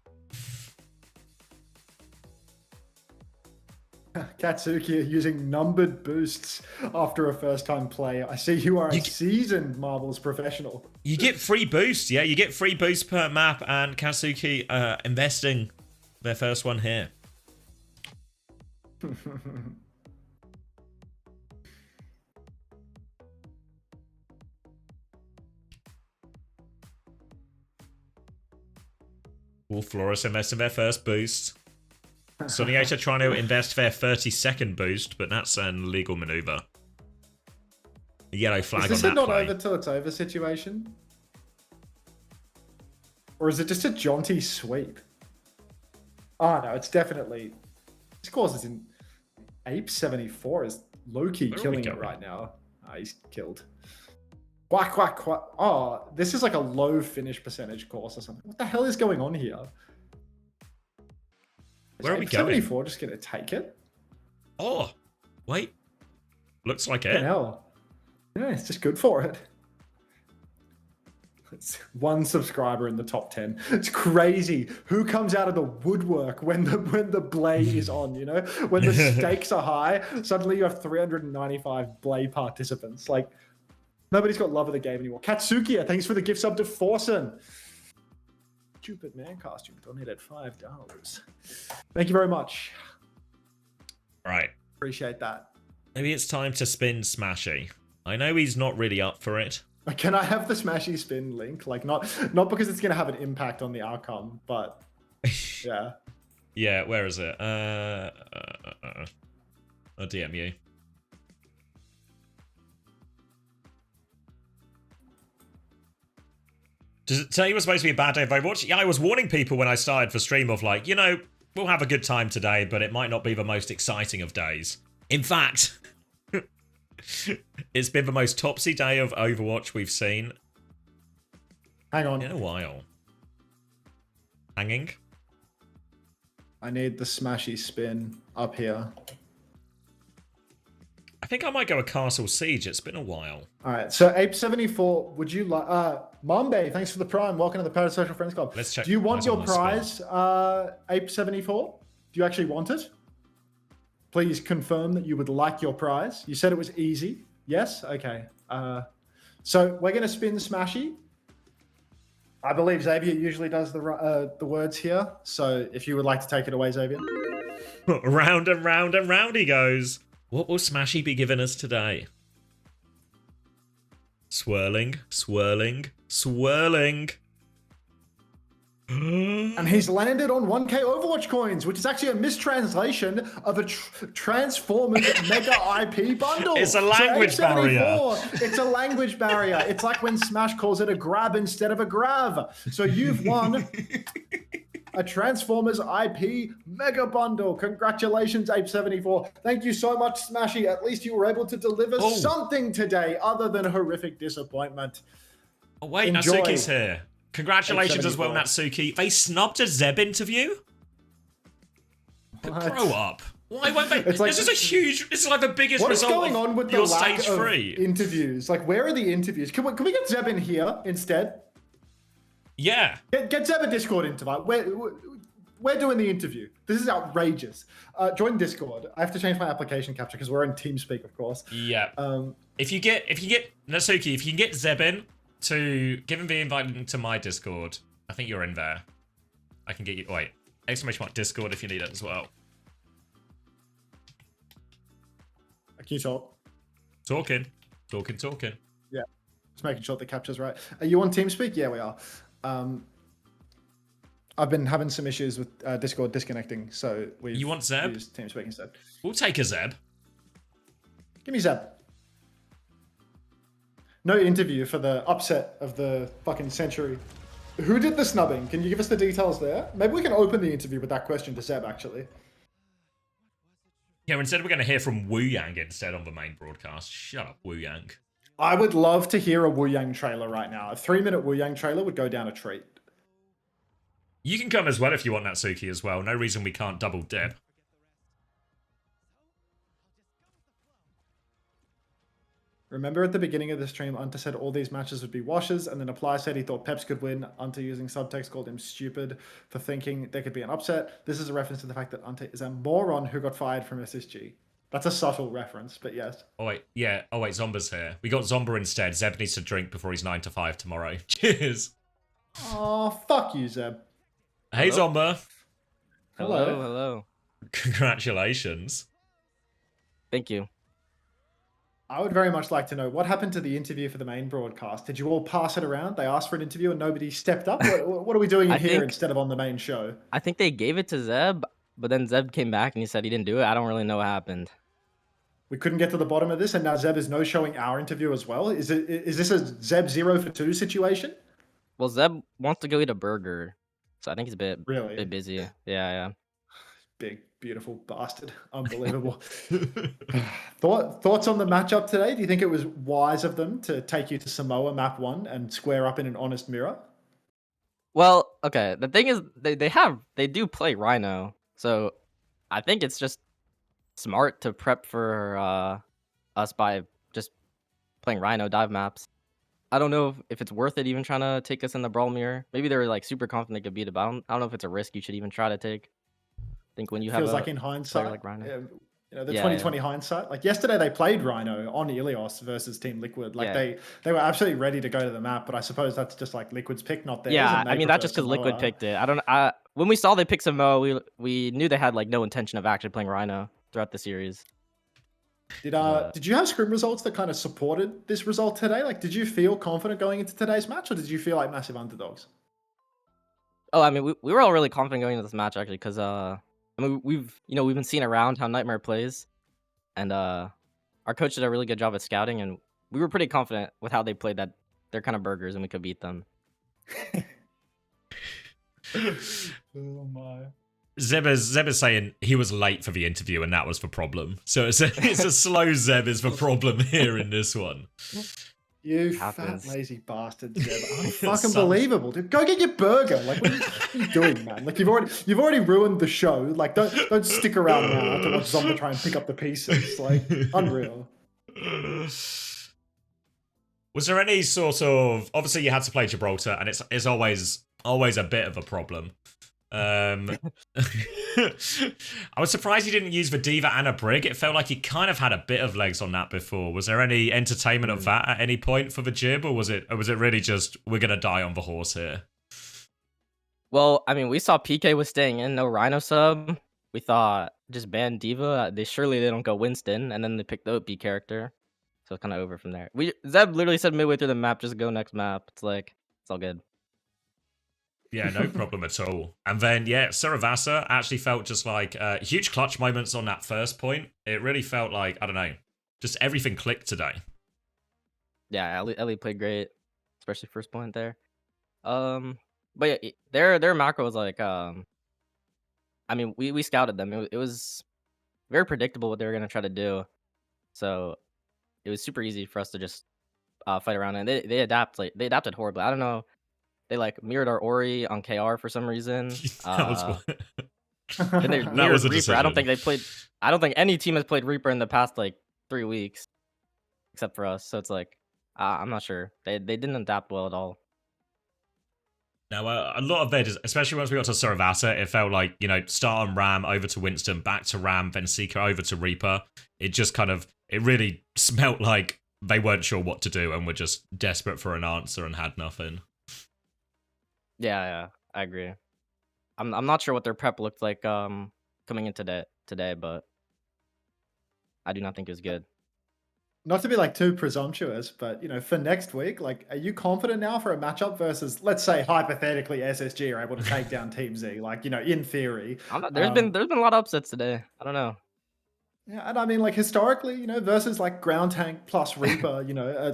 Katsuki using numbered boosts after a first-time play. I see you are a seasoned Marbles professional. You get free boosts, yeah. You get free boosts per map, and Katsuki investing their first one here. All Flores investing their first boost. Sunny H are trying to invest their 30-second boost, but that's an illegal maneuver. A yellow flag on that Is this a not play. over till it's over situation? Or is it just a jaunty sweep? Oh no, it's definitely... This course is in... Ape74 is low-key killing it right now. Ah, he's killed. Quack, quack, quack. Oh, this is like a low finish percentage course or something. What the hell is going on here? Where are we going? 74 just gonna take it? Oh, wait. Looks like Fucking it. hell. Yeah, it's just good for it. It's one subscriber in the top 10. It's crazy. Who comes out of the woodwork when the Blay is on, you know? When the stakes are high, suddenly you have 395 Blay participants. Like, nobody's got love of the game anymore. Katsukia, thanks for the gift sub to Forsen. Stupid man costume donated $5. Thank you very much. Right. Appreciate that. Maybe it's time to spin Smashy. I know he's not really up for it. Can I have the Smashy spin link? Like, not because it's going to have an impact on the outcome, but yeah. Yeah, where is it? I'll DM you. Today was supposed to be a bad day of Overwatch. Yeah, I was warning people when I started for stream of like, you know, we'll have a good time today, but it might not be the most exciting of days. In fact, it's been the most topsy day of Overwatch we've seen. Hang on. In a while. Hanging? I need the Smashy spin up here. I think I might go a Castle Siege. It's been a while. All right. So Ape74, would you like... Mambe, thanks for the prime. Welcome to the Parasocial Friends Club. Let's check. Do you want your prize, Ape74? Do you actually want it? Please confirm that you would like your prize. You said it was easy. Yes? Okay. So we're going to spin Smashy. I believe Xavier usually does the words here. So if you would like to take it away, Xavier. Round and round and round he goes. What will Smashy be giving us today? Swirling, swirling, swirling. And he's landed on 1k Overwatch coins, which is actually a mistranslation of a Transformers Mega IP bundle. It's a language barrier. It's a language barrier. It's like when Smash calls it a grab instead of a grav. So you've won a Transformers IP Mega Bundle. Congratulations, Ape74. Thank you so much, Smashy. At least you were able to deliver something today other than horrific disappointment. Oh, wait, Enjoy. Natsuki's here. Congratulations as well, Natsuki. They snubbed a Zeb interview? What? Grow up. Why won't they? It's like, this is a huge... This is like the biggest what is result going on with your the lack stage of 3. interviews? Like, where are the interviews? Can we get Zeb in here instead? Yeah. Get Zeb a Discord invite. We're doing the interview. This is outrageous. Join Discord. I have to change my application capture because we're in TeamSpeak, of course. Yeah. If you get Natsuki, if you can get Zeb in to give him the invite to my Discord, I think you're in there. I can get you. Wait, exclamation mark Discord if you need it as well. Can you talk? Talking. Yeah. Just making sure the capture's right. Are you on TeamSpeak? Yeah, we are. I've been having some issues with Discord disconnecting, so we. You want Zeb? Used TeamSpeak instead. We'll take a Zeb. Give me Zeb. No interview for the upset of the fucking century. Who did the snubbing? Can you give us the details there? Maybe we can open the interview with that question to Zeb, actually. Yeah, instead we're going to hear from Wu Yang instead on the main broadcast. Shut up, Wu Yang. I would love to hear a Wu Yang trailer right now. A 3-minute Wu Yang trailer would go down a treat. You can come as well if you want, Natsuki, as well. No reason we can't double dip. Remember at the beginning of the stream, Unta said all these matches would be washes, and then Apply said he thought Peps could win. Unta, using subtext, called him stupid for thinking there could be an upset. This is a reference to the fact that Unta is a moron who got fired from SSG. That's a subtle reference, but yes. Oh wait, yeah. Oh wait, Zomba's here. We got Zomba instead. Zeb needs to drink before he's 9 to 5 tomorrow. Cheers. Oh, fuck you, Zeb. Hey, Zomba. Hello. Hello. Congratulations. Thank you. I would very much like to know what happened to the interview for the main broadcast. Did you all pass it around? They asked for an interview and nobody stepped up? What are we doing in here instead of on the main show? I think they gave it to Zeb, but then Zeb came back and he said he didn't do it. I don't really know what happened. We couldn't get to the bottom of this, and now Zeb is no-showing our interview as well. Is this a Zeb 0 for 2 situation? Well, Zeb wants to go eat a burger, so I think he's a Really bit busy. Yeah. Big, beautiful bastard. Unbelievable. Thoughts on the matchup today? Do you think it was wise of them to take you to Samoa map 1 and square up in an honest mirror? Well, okay. The thing is, they do play Rhino, so I think it's just smart to prep for us by just playing Rhino dive maps. I don't know if it's worth it even trying to take us in the brawl mirror. Maybe they're like super confident they could beat it, but I don't know if it's a risk you should even try to take. I think when you have feels like in hindsight, like Rhino. The 2020 hindsight. Like yesterday, they played Rhino on Ilios versus Team Liquid. Like they were absolutely ready to go to the map, but I suppose that's just like Liquid's pick, not theirs. Yeah, I mean that's just because Liquid picked it. When we saw they picked Samoa, we knew they had like no intention of actually playing Rhino throughout the series. Did you have scrim results that kind of supported this result today? Like, did you feel confident going into today's match, or did you feel like massive underdogs? Oh, I mean, we were all really confident going into this match actually, because I mean we've been seeing around how Nightmare plays, and our coach did a really good job at scouting, and we were pretty confident with how they played that they're kind of burgers and we could beat them. Oh my. Zeb is saying he was late for the interview and that was the problem. So it's a slow Zeb is the problem here in this one. You fat lazy bastard, Zeb. Fucking believable, dude. Go get your burger. Like, what are you doing, man? Like, you've already ruined the show. Like, don't stick around now to watch Zomba try and pick up the pieces. Like, unreal. Was there any sort of, obviously you had to play Gibraltar, and it's always a bit of a problem. I was surprised he didn't use the Diva and a Brig. It felt like he kind of had a bit of legs on that before. Was there any entertainment of that at any point for the Jib, or was it really just we're gonna die on the horse here? Well, I mean, we saw PK was staying in, no Rhino sub. We thought just ban Diva. They don't go Winston, and then they picked the OP character, so it's kind of over from there. Zeb literally said midway through the map, just go next map. It's like it's all good. Yeah, no problem at all. And then, yeah, Saravasa actually felt just like huge clutch moments on that first point. It really felt like, I don't know, just everything clicked today. Yeah, Ellie played great, especially first point there. But yeah, their macro was like, I mean, we scouted them. It was very predictable what they were going to try to do. So it was super easy for us to just fight around. And they adapted horribly. I don't know. They like mirrored our Ori on KR for some reason. That was a Reaper. decision. I don't think any team has played Reaper in the past like 3 weeks, except for us. So it's like I'm not sure. They didn't adapt well at all. Now, a lot of their, especially once we got to Saravasa, it felt like, start on Ram, over to Winston, back to Ram, then Seeker, over to Reaper. It just it really smelt like they weren't sure what to do and were just desperate for an answer and had nothing. Yeah, I agree. I'm not sure what their prep looked like coming in today, but I do not think it was good. Not to be like too presumptuous, but for next week, like, are you confident now for a matchup versus, let's say, hypothetically, SSG are able to take down Team Z? Like, in theory, there's been a lot of upsets today. I don't know. Yeah, and I mean, like, historically, versus like ground tank plus Reaper,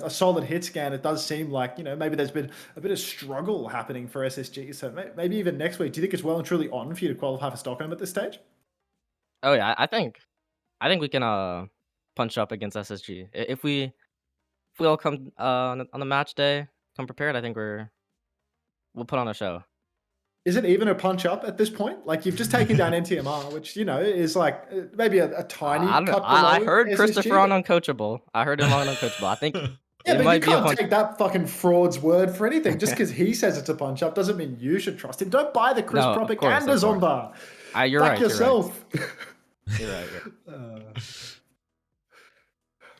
a solid hit scan, it does seem like, maybe there's been a bit of struggle happening for SSG. So maybe even next week, do you think it's well and truly on for you to qualify for Stockholm at this stage? Oh yeah, I think we can punch up against SSG if we if we all come on the match day, come prepared, I think we'll put on a show. Is it even a punch up at this point? Like you've just taken down NTMR, which you know is like maybe a tiny I don't know. cut below. I heard SSG, Christopher on but- Uncoachable. I heard him on Uncoachable. I think Yeah, it but you might be a can't punch. take that fucking fraud's word for anything. Just because he says it's a punch up doesn't mean you should trust him. Don't buy the Chris No, of course, propaganda, of course. Zomba. You're Back right. yourself. You're right.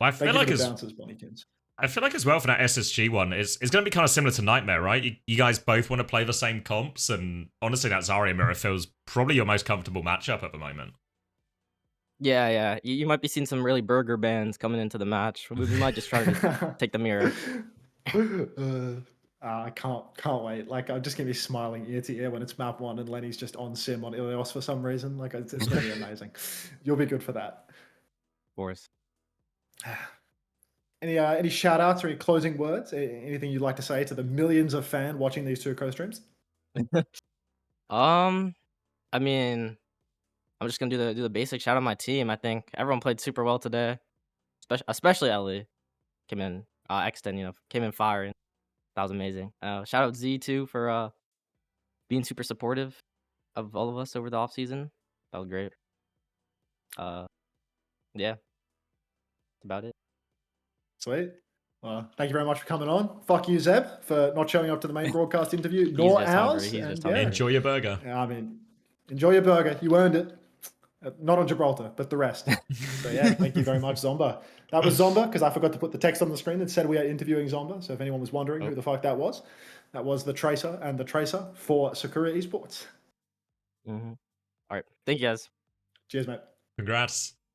I Thank feel you like for the as bouncers, Bonnykins. I feel like as well for that SSG one, it's going to be kind of similar to Nightmare, right? You guys both want to play the same comps, and honestly, that Zarya mirror feels probably your most comfortable matchup at the moment. Yeah. You might be seeing some really burger bands coming into the match. We might just try to take the mirror. I can't wait. Like I'm just gonna be smiling ear to ear when it's map 1 and Lenny's just on sim on Ilios for some reason. Like it's gonna be amazing. You'll be good for that. Of course. Any shout outs or any closing words? Anything you'd like to say to the millions of fans watching these two co-streams? I mean, I'm just gonna do the basic shout out my team. I think everyone played super well today, especially Ellie. Came in Extend, came in firing. That was amazing. Shout out Z too for being super supportive of all of us over the off season. That was great. Yeah, that's about it. Sweet. Well, thank you very much for coming on. Fuck you, Zeb, for not showing up to the main broadcast interview, nor just hungry. ours. He's And just yeah, hungry. Enjoy your burger. I mean, enjoy your burger. You earned it. Not on Gibraltar, but the rest. So yeah, thank you very much, Zomba. That was Zomba, because I forgot to put the text on the screen that said we are interviewing Zomba. So if anyone was wondering who the fuck that was the Tracer and the Tracer for Sakura Esports. All right. Thank you guys. Cheers, mate. Congrats.